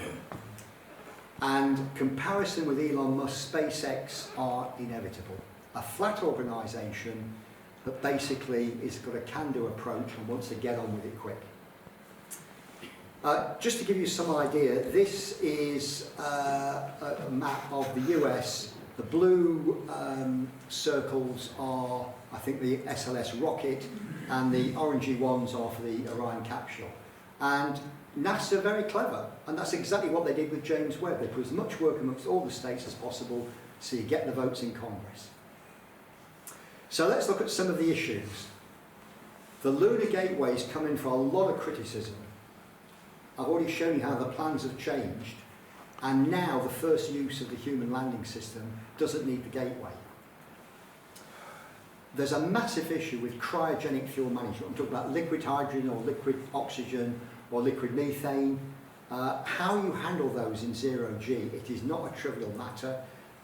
And comparison with Elon Musk's SpaceX are inevitable. A flat organisation that basically has got a can-do approach and wants to get on with it quick. Just to give you some idea, this is a map of the US. The blue circles are, I think, the SLS rocket, and the orangey ones are for the Orion capsule. And NASA are very clever, and that's exactly what they did with James Webb. They put as much work amongst all the states as possible so you get the votes in Congress. So let's look at some of the issues. The Lunar Gateway is coming for a lot of criticism. I've already shown you how the plans have changed, and now the first use of the human landing system doesn't need the gateway. There's a massive issue with cryogenic fuel management. I'm talking about liquid hydrogen or liquid oxygen or liquid methane. How you handle those in zero G, it is not a trivial matter.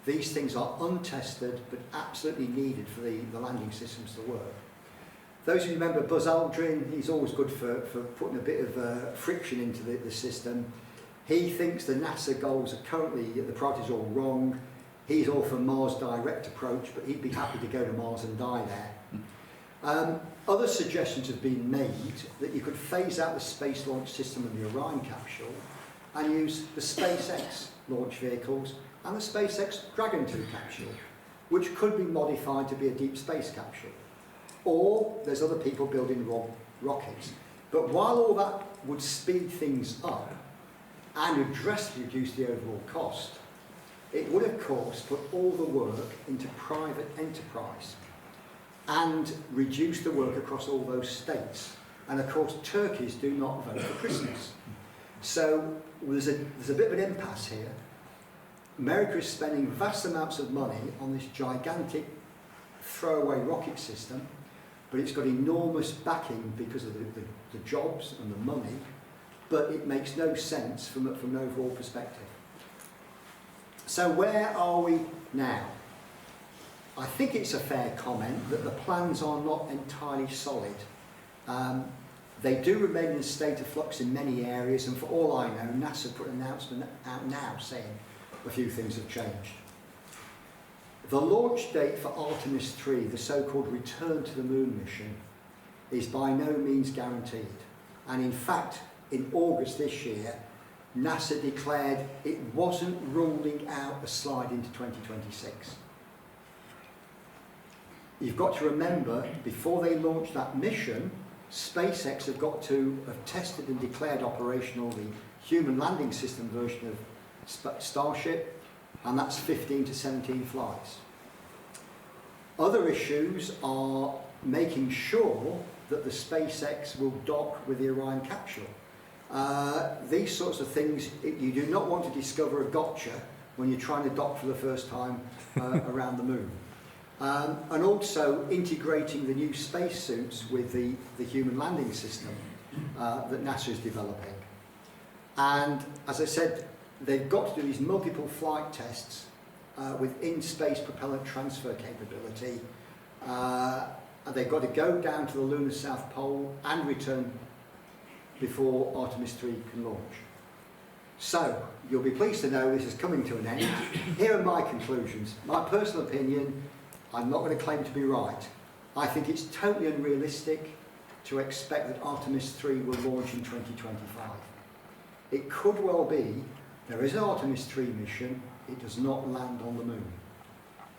These things are untested but absolutely needed for the landing systems to work. Those who remember Buzz Aldrin, he's always good for putting a bit of friction into the system. He thinks the NASA goals are currently, the priorities are all wrong. He's all for Mars direct approach, but he'd be happy to go to Mars and die there. Other suggestions have been made that you could phase out the Space Launch System and the Orion capsule and use the SpaceX launch vehicles and the SpaceX Dragon 2 capsule, which could be modified to be a deep space capsule. Or there's other people building rockets. But while all that would speed things up and drastically reduce the overall cost, it would of course put all the work into private enterprise and reduce the work across all those states. And of course turkeys do not vote for Christmas. So there's a bit of an impasse here. America is spending vast amounts of money on this gigantic throwaway rocket system, but it's got enormous backing because of the jobs and the money, but it makes no sense from an overall perspective. So where are we now? I think it's a fair comment that the plans are not entirely solid. They do remain in a state of flux in many areas, and for all I know, NASA put an announcement out now saying a few things have changed. The launch date for Artemis 3, the so-called return to the moon mission, is by no means guaranteed. And in fact, in August this year, NASA declared it wasn't ruling out a slide into 2026. You've got to remember, before they launch that mission, SpaceX have got to have tested and declared operational the human landing system version of Starship, and that's 15 to 17 flights. Other issues are making sure that the SpaceX will dock with the Orion capsule. These sorts of things, you do not want to discover a gotcha when you're trying to dock for the first time around the moon. And also integrating the new spacesuits with the human landing system that NASA is developing. And as I said, they've got to do these multiple flight tests with in-space propellant transfer capability. And they've got to go down to the lunar South Pole and return before Artemis 3 can launch. So, you'll be pleased to know this is coming to an end. Here are my conclusions. My personal opinion, I'm not going to claim to be right. I think it's totally unrealistic to expect that Artemis 3 will launch in 2025. It could well be there is an Artemis 3 mission, it does not land on the moon.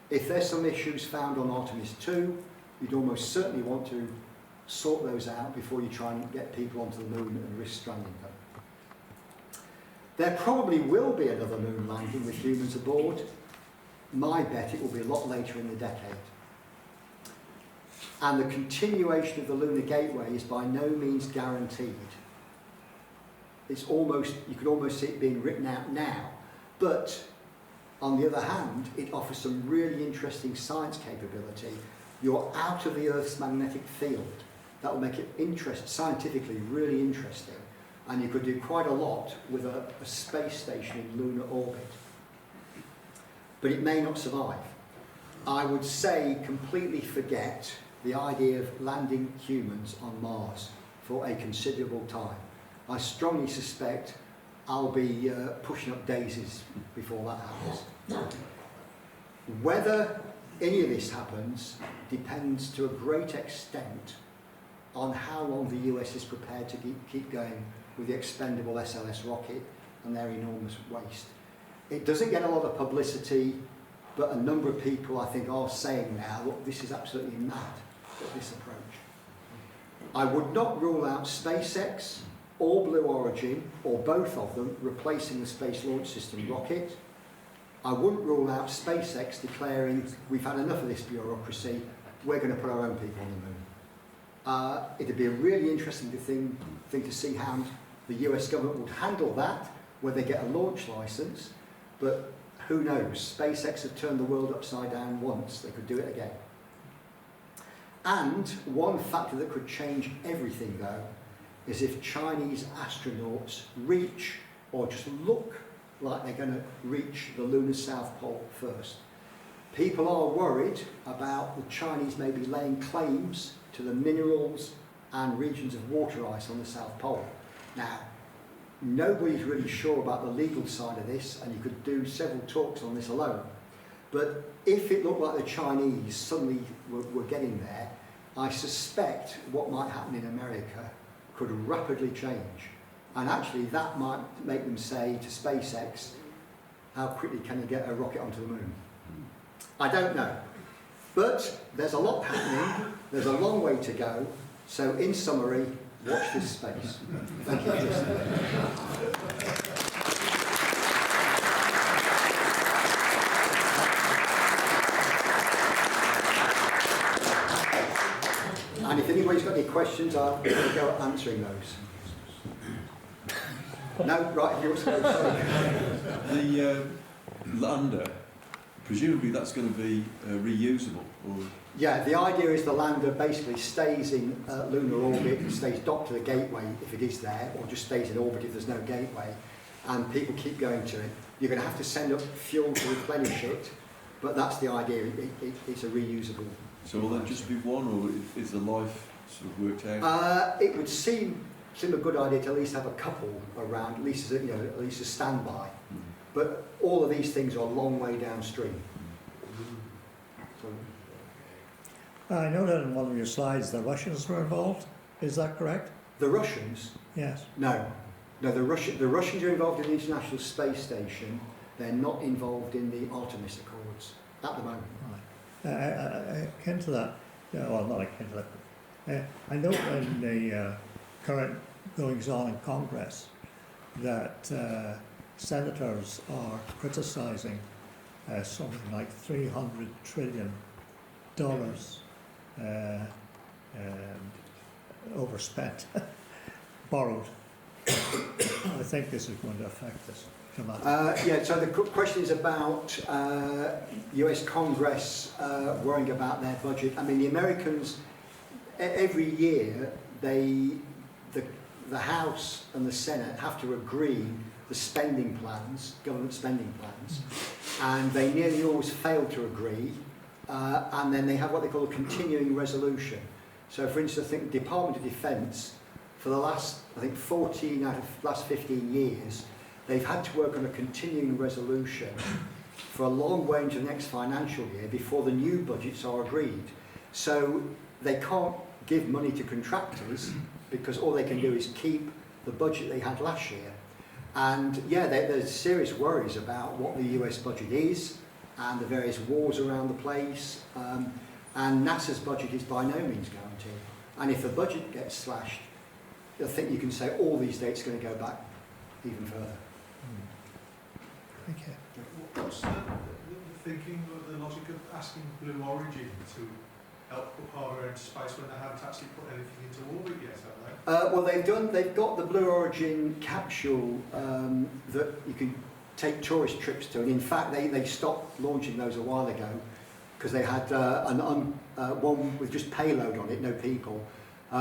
If there's some issues found on Artemis 2, you'd almost certainly want to sort those out before you try and get people onto the moon and risk stranding them. There probably will be another moon landing with humans aboard. My bet it will be a lot later in the decade. And the continuation of the Lunar Gateway is by no means guaranteed. It's almost, you could almost see it being written out now. But on the other hand, it offers some really interesting science capability. You're out of the Earth's magnetic field. That will make it scientifically really interesting. And you could do quite a lot with a space station in lunar orbit. But it may not survive. I would say completely forget the idea of landing humans on Mars for a considerable time. I strongly suspect I'll be pushing up daisies before that happens. Whether any of this happens depends to a great extent on how long the US is prepared to keep going with the expendable SLS rocket and their enormous waste. It doesn't get a lot of publicity, but a number of people I think are saying now, look, this is absolutely mad, this approach. I would not rule out SpaceX or Blue Origin, or both of them, replacing the Space Launch System rocket. I wouldn't rule out SpaceX declaring, we've had enough of this bureaucracy, we're going to put our own people on the moon. It'd be a really interesting thing to see how the US government would handle that, whether they get a launch license, but who knows? SpaceX have turned the world upside down once, they could do it again. And one factor that could change everything, though, is if Chinese astronauts reach, or just look like they're going to reach the lunar South Pole first. People are worried about the Chinese maybe laying claims to the minerals and regions of water ice on the South Pole. Now, nobody's really sure about the legal side of this, and you could do several talks on this alone. But if it looked like the Chinese suddenly were getting there, I suspect what might happen in America could rapidly change. And actually that might make them say to SpaceX, how quickly can you get a rocket onto the moon? I don't know. But there's a lot happening, there's a long way to go. So in summary, watch this space. Thank you for listening. And if anybody's got any questions, I'll go at answering those. No, right, you want to go, sorry. The lander, presumably that's going to be reusable? Or? Yeah, the idea is the lander basically stays in lunar orbit, and stays docked to the gateway if it is there, or just stays in orbit if there's no gateway, and people keep going to it. You're going to have to send up fuel to replenish it, but that's the idea, it's a reusable. So will that just be one, or is the life sort of worked out? It would seem a good idea to at least have a couple around, at least as at least a standby. But all of these things are a long way downstream. I know that in one of your slides the Russians were involved. Is that correct? The Russians? Yes. No, the Russians are involved in the International Space Station. They're not involved in the Artemis Accords at the moment. Right. Akin to that, well, not akin to that. I know in the current goings-on in Congress that senators are criticising something like $300 trillion overspent, borrowed. I think this is going to affect us dramatically. Yeah, so the question is about US Congress worrying about their budget. I mean, the Americans, every year, the House and the Senate have to agree the spending plans, government spending plans, and they nearly always fail to agree, and then they have what they call a continuing resolution. So, for instance, I think the Department of Defence, for the last, 14 out of the last 15 years, they've had to work on a continuing resolution for a long way into the next financial year before the new budgets are agreed. So they can't give money to contractors because all they can do is keep the budget they had last year. And yeah, there's serious worries about what the US budget is and the various wars around the place. And NASA's budget is by no means guaranteed. And if the budget gets slashed, I think you can say all these dates are going to go back even further. Thank you. What's the thinking or the logic of asking Blue Origin to help put hardware into space when they haven't actually put anything into orbit yet, have they? Well, they've got the Blue Origin capsule that you can take tourist trips to, and in fact they stopped launching those a while ago because they had one with just payload on it, no people.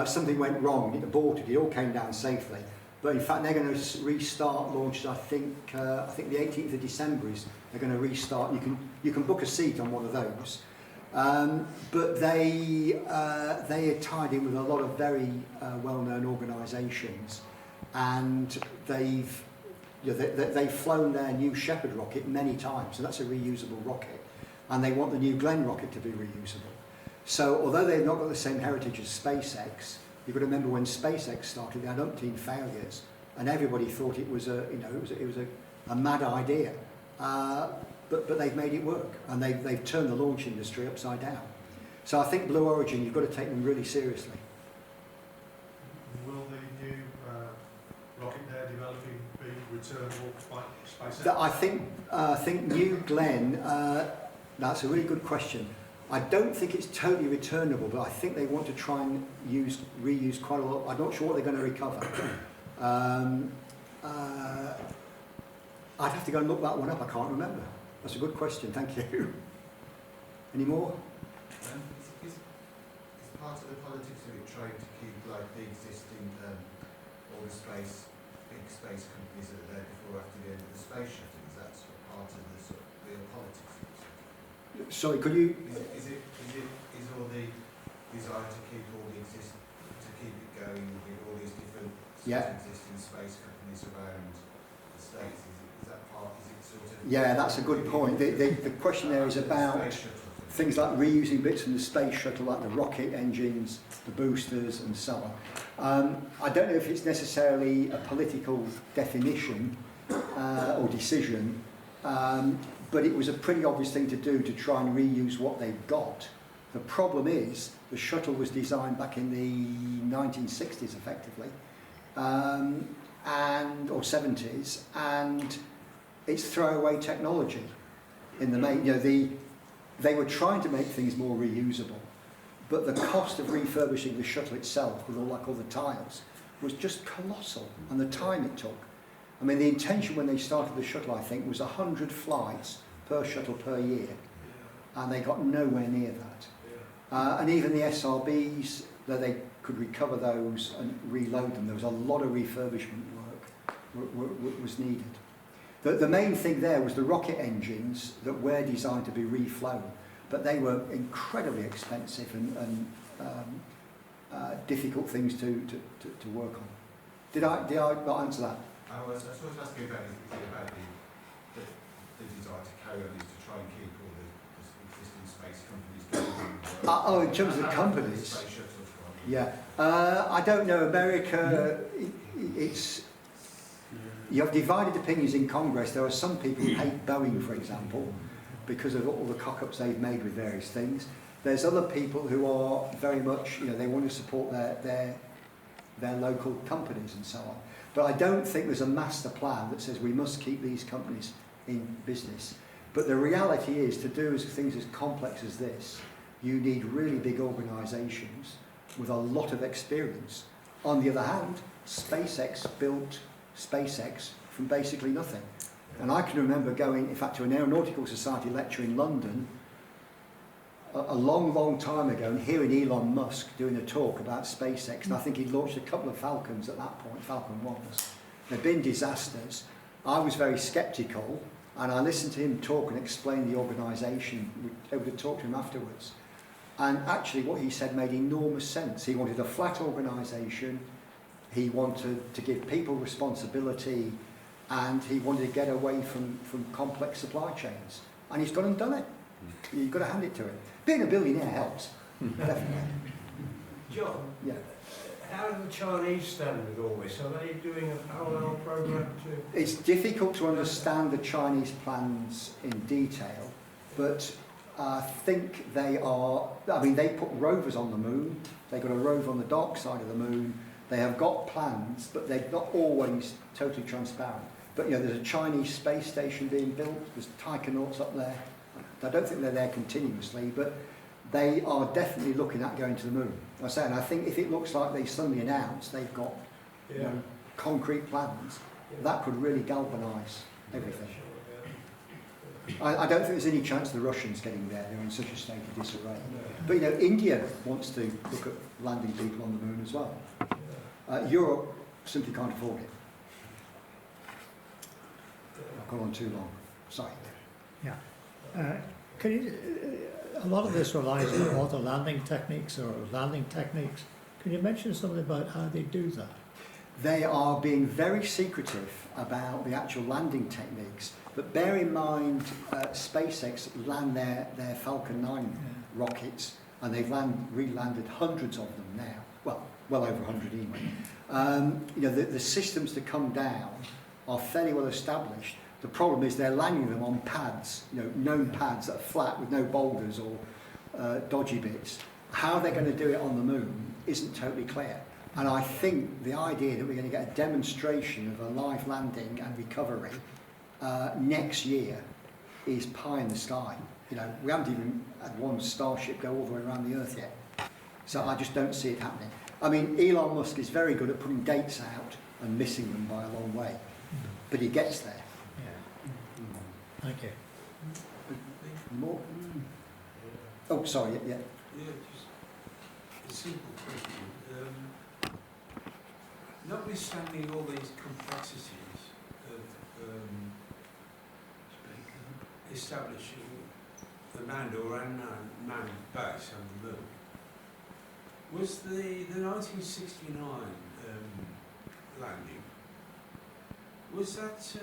Something went wrong, it aborted, it all came down safely. But in fact, they're going to restart launches. I think the 18th of December is they're going to restart. You can book a seat on one of those. But they are tied in with a lot of very well-known organisations, and they've flown their New Shepard rocket many times, and that's a reusable rocket, and they want the New Glenn rocket to be reusable. So although they've not got the same heritage as SpaceX, you've got to remember when SpaceX started, they had umpteen failures, and everybody thought it was a mad idea. But they've made it work, and they've turned the launch industry upside down. So I think Blue Origin, you've got to take them really seriously. Will the new rocket they're developing be returnable by SpaceX? I think New Glenn, that's a really good question. I don't think it's totally returnable, but I think they want to try and reuse quite a lot. I'm not sure what they're going to recover. I'd have to go and look that one up. I can't remember. That's a good question. Thank you. Any more? Is part of the politics of it trying to keep like the existing all the big space companies that are there before after the end of the space shuttle? Is that sort of part of the sort of real politics? Sorry, could you? Is all the desire to keep all the to keep it going with all these different existing space companies around the states? Is that part? Is it sort of? Yeah, that's a good point. The question there is about things like reusing bits from the space shuttle, like the rocket engines, the boosters, and so on. I don't know if it's necessarily a political definition or decision, but it was a pretty obvious thing to do to try and reuse what they've got. The problem is the shuttle was designed back in the 1960s, effectively, or 70s, and it's throwaway technology. In the main, they were trying to make things more reusable, but the cost of refurbishing the shuttle itself, with all the tiles, was just colossal, and the time it took. I mean, the intention when they started the shuttle, I think, was 100 flights per shuttle per year, and they got nowhere near that. And even the SRBs, that they could recover those and reload them, there was a lot of refurbishment work was needed. The main thing there was the rocket engines that were designed to be reflown, but they were incredibly expensive and difficult things to work on. Did I not answer that? I was asking about the desire to carry on is to try and keep all the existing space companies going. In terms of the companies, yeah, I don't know. America, you have divided opinions in Congress. There are some people who hate Boeing, for example, because of all the cock-ups they've made with various things. There's other people who are very much, they want to support their local companies and so on. But I don't think there's a master plan that says we must keep these companies in business. But the reality is, to do things as complex as this, you need really big organisations with a lot of experience. On the other hand, SpaceX built SpaceX from basically nothing. And I can remember going, in fact, to an Aeronautical Society lecture in London a long time ago, and hearing Elon Musk doing a talk about SpaceX, and I think he'd launched a couple of Falcons at that point, Falcon 1s. There'd been disasters. I was very sceptical, and I listened to him talk and explain the organisation. We were able to talk to him afterwards. And actually what he said made enormous sense. He wanted a flat organisation, he wanted to give people responsibility, and he wanted to get away from complex supply chains. And he's gone and done it. You've got to hand it to him. Being a billionaire helps, definitely. John, yeah. How do the Chinese stand with all this? Are they doing a parallel program too? It's difficult to understand the Chinese plans in detail, but I think they are, they put rovers on the moon. They've got a rover on the dark side of the moon. They have got plans, but they're not always totally transparent. But there's a Chinese space station being built. There's taikonauts up there. I don't think they're there continuously, but they are definitely looking at going to the moon. I say, and I think if it looks like they suddenly announce they've got concrete plans, that could really galvanise everything. I don't think there's any chance of the Russians getting there. They're in such a state of disarray. But India wants to look at landing people on the moon as well. Europe simply can't afford it. I've gone on too long. Sorry. Yeah. Can you a lot of this relies on auto landing techniques or landing techniques. Can you mention something about how they do that? They are being very secretive about the actual landing techniques, but bear in mind SpaceX land their Falcon 9 rockets, and they've re-landed hundreds of them now. Well over 100 anyway. You know, the systems to come down are fairly well established. The problem is they're landing them on pads, you know, known pads that are flat with no boulders or dodgy bits. How they're going to do it on the moon isn't totally clear. And I think the idea that we're going to get a demonstration of a live landing and recovery next year is pie in the sky. You know, we haven't even had one Starship go all the way around the Earth yet. So I just don't see it happening. I mean, Elon Musk is very good at putting dates out and missing them by a long way. But he gets there. Thank you. More? Oh, sorry, yeah. Yeah, just a simple question. Notwithstanding all these complexities of establishing the manned or unmanned base on the moon, was the 1969 landing, was that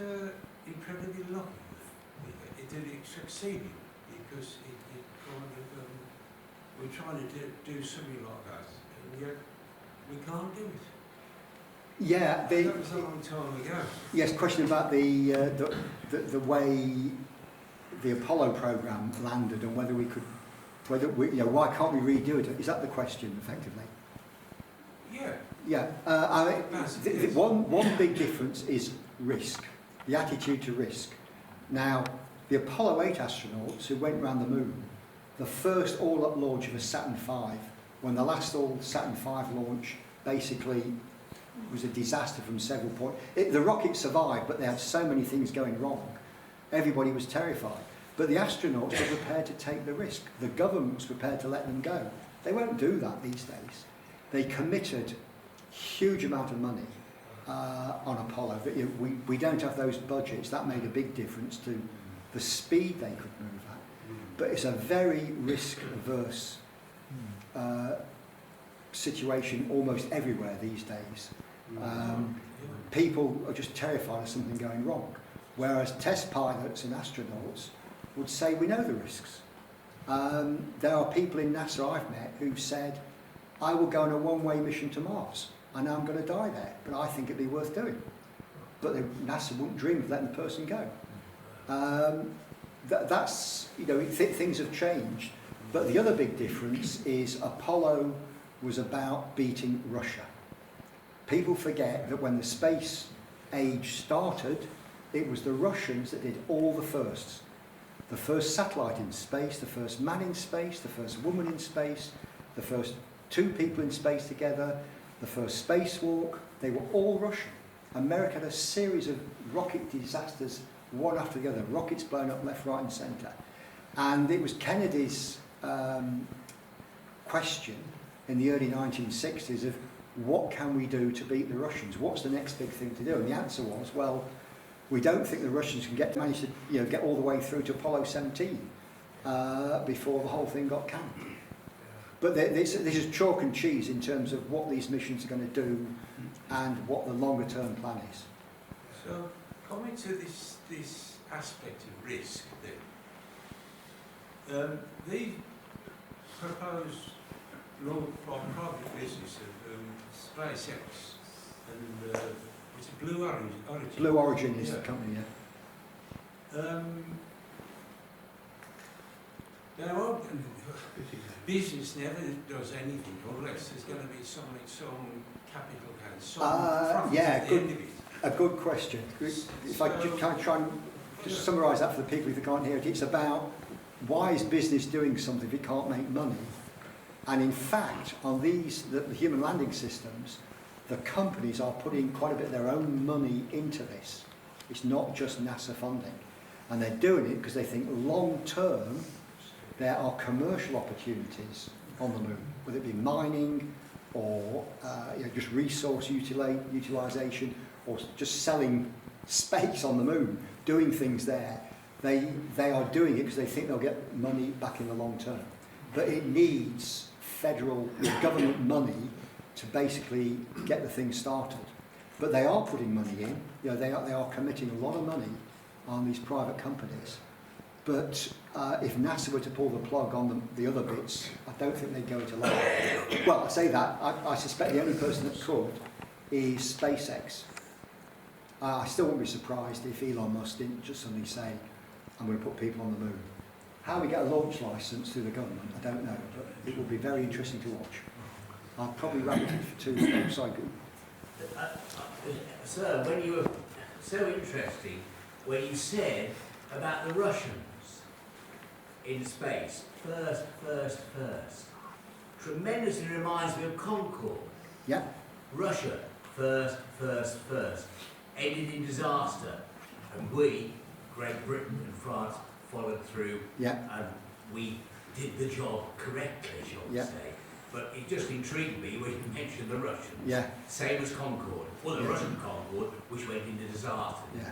incredibly lucky? Did it succeed? Because it kind of, we're trying to do something like that, and yet we can't do it. Yeah, that was a long time ago. Yes, question about the way the Apollo program landed and whether we could, you know, why can't we redo it? Is that the question, effectively? Yeah. Yeah. I mean, one big difference is risk, the attitude to risk. Now, the Apollo 8 astronauts who went around the moon, the first all-up launch of a Saturn V, when the last Saturn V launch basically was a disaster from several points. The rocket survived, but they had so many things going wrong. Everybody was terrified. But the astronauts were prepared to take the risk. The government was prepared to let them go. They won't do that these days. They committed a huge amount of money on Apollo. We don't have those budgets. That made a big difference to the speed they could move at. But it's a very risk-averse situation almost everywhere these days. People are just terrified of something going wrong, whereas test pilots and astronauts would say, we know the risks. There are people in NASA I've met who've said, I will go on a one-way mission to Mars. I know I'm going to die there, but I think it'd be worth doing. But NASA wouldn't dream of letting the person go. That's, you know, things have changed. But the other big difference is Apollo was about beating Russia. People forget that when the space age started, it was the Russians that did all the firsts. The first satellite in space, the first man in space, the first woman in space, the first two people in space together, the first spacewalk, they were all Russian. America had a series of rocket disasters, one after the other, rockets blown up left, right and centre. And it was Kennedy's question in the early 1960s of what can we do to beat the Russians? What's the next big thing to do? And the answer was, well, we don't think the Russians can manage to get all the way through to Apollo 17 before the whole thing got canned. But this is chalk and cheese in terms of what these missions are going to do and what the longer term plan is. So, coming to this aspect of risk, then, the proposed private business of SpaceX and it's Blue Origin. Blue Origin is the company, yeah. Now, business never does anything unless there's going to be some capital gain, some profit at the end of it. A good question. If I just kind of try and just summarise that for the people who can't hear it, it's about why is business doing something if it can't make money? And in fact, on the human landing systems, the companies are putting quite a bit of their own money into this. It's not just NASA funding. And they're doing it because they think long term there are commercial opportunities on the moon, whether it be mining or just resource utilisation or just selling space on the moon, doing things there They are doing it because they think they'll get money back in the long term. But it needs federal government money to basically get the thing started. But they are putting money in. You know, they are committing a lot of money on these private companies. But if NASA were to pull the plug on the other bits, I don't think they'd go into life. Well, I say that, I suspect the only person that could is SpaceX. I still wouldn't be surprised if Elon Musk didn't just suddenly say, I'm going to put people on the moon. How we get a launch licence through the government, I don't know, but it will be very interesting to watch. I'll probably wrap it for 2 minutes. Sorry, Sir, when you were so interesting, when you said about the Russians in space, first. Tremendously reminds me of Concorde. Yeah. Russia, first. Ended in disaster. And we, Great Britain and France, followed through. Yeah. And we did the job correctly, shall we say. But it just intrigued me when you mentioned the Russians. Yeah. Same as Concorde. Well, the Russian Concorde, which went into disaster. Yeah.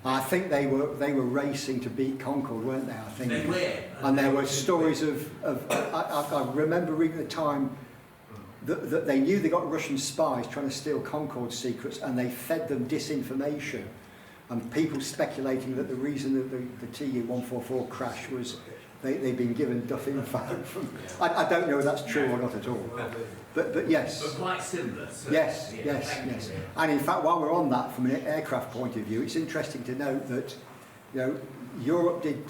I think they were racing to beat Concorde, weren't they? I think. They were. And there were stories of I remember reading at the time that they knew they got Russian spies trying to steal Concorde secrets, and they fed them disinformation, and people speculating that the reason that the Tu-144 crash was they'd been given duff info from. I don't know if that's true or not at all. But yes. But quite similar. So yes. And in fact, while we're on that, from an aircraft point of view, it's interesting to note that, you know, Europe did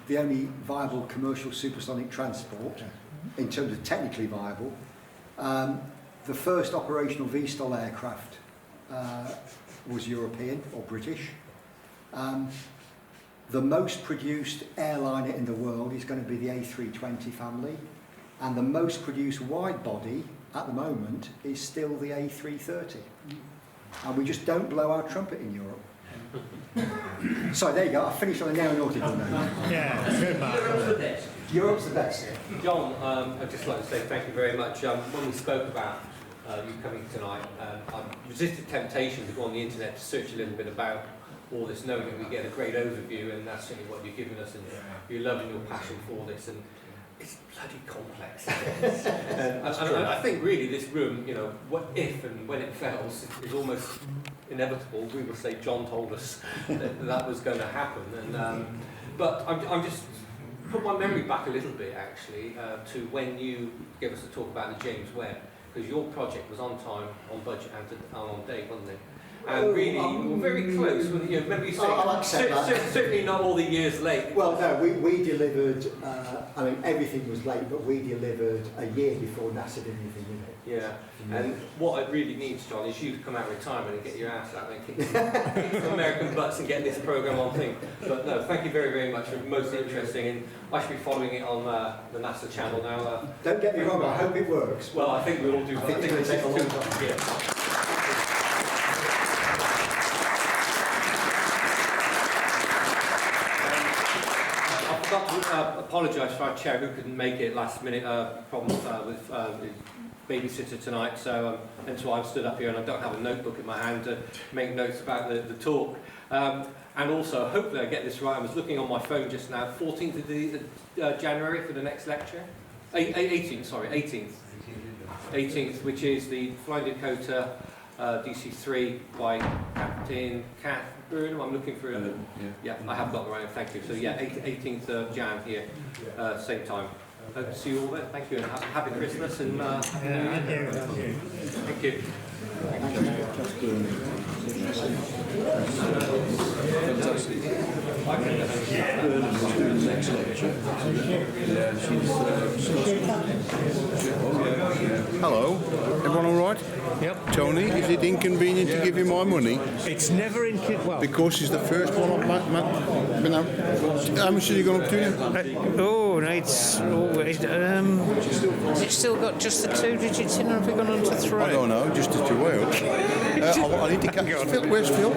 the only viable commercial supersonic transport in terms of technically viable. The first operational VSTOL aircraft was European or British. The most produced airliner in the world is going to be the A320 family, and the most produced wide body at the moment is still the A330. And we just don't blow our trumpet in Europe. So there you go, I finished on an aeronautical note. Yeah, good man. Europe's the best. Europe's the best. John, I'd just like to say thank you very much. When we spoke about you coming tonight, I resisted temptation to go on the internet to search a little bit about all this, knowing that we get a great overview, and that's certainly what you're giving us, and your love and your passion for this, and it's bloody complex. And I think really this room, you know, what if and when it fails is almost inevitable. We will say John told us that was going to happen, and but I'm just put my memory back a little bit actually to when you gave us a talk about the James Webb, because your project was on time, on budget, and on date, wasn't it? And really, you were very close. You know, remember you saying certainly not all the years late. Well, no, we delivered. I mean, everything was late, but we delivered a year before NASA did anything with it. Yeah, and what it really needs, John, is you to come out of retirement and get your ass out and kick some American butts and get this program on thing. But no, thank you very, very much. It was most interesting, and I should be following it on the NASA channel now. Don't get me wrong, I hope it works. Well, I think we all do. I think it's going to take a long time. Yeah. I apologise for our chair who couldn't make it last minute. Problems with his babysitter tonight, so hence why I've stood up here and I don't have a notebook in my hand to make notes about the talk. And also, hopefully I get this right, I was looking on my phone just now, 14th of January for the next lecture. 18th, which is the Flying Dakota DC-3 by Captain Kath Burnham. I'm looking for it. Yeah, I have got the right, thank you. So yeah, 18th of Jan here, same time. Hope to see you all there. Thank you, and happy Christmas and happy New Year. Thank you. Hello, everyone all right? Yep. Tony, is it inconvenient to give you my money? It's never inconvenient. Well, because he's the first one on how much are you going up to? Oh, no, it's always. Has it still got just the 2 digits in, or have we gone on to 3? I don't know, just the 2. I need to catch Phil. Where's Phil?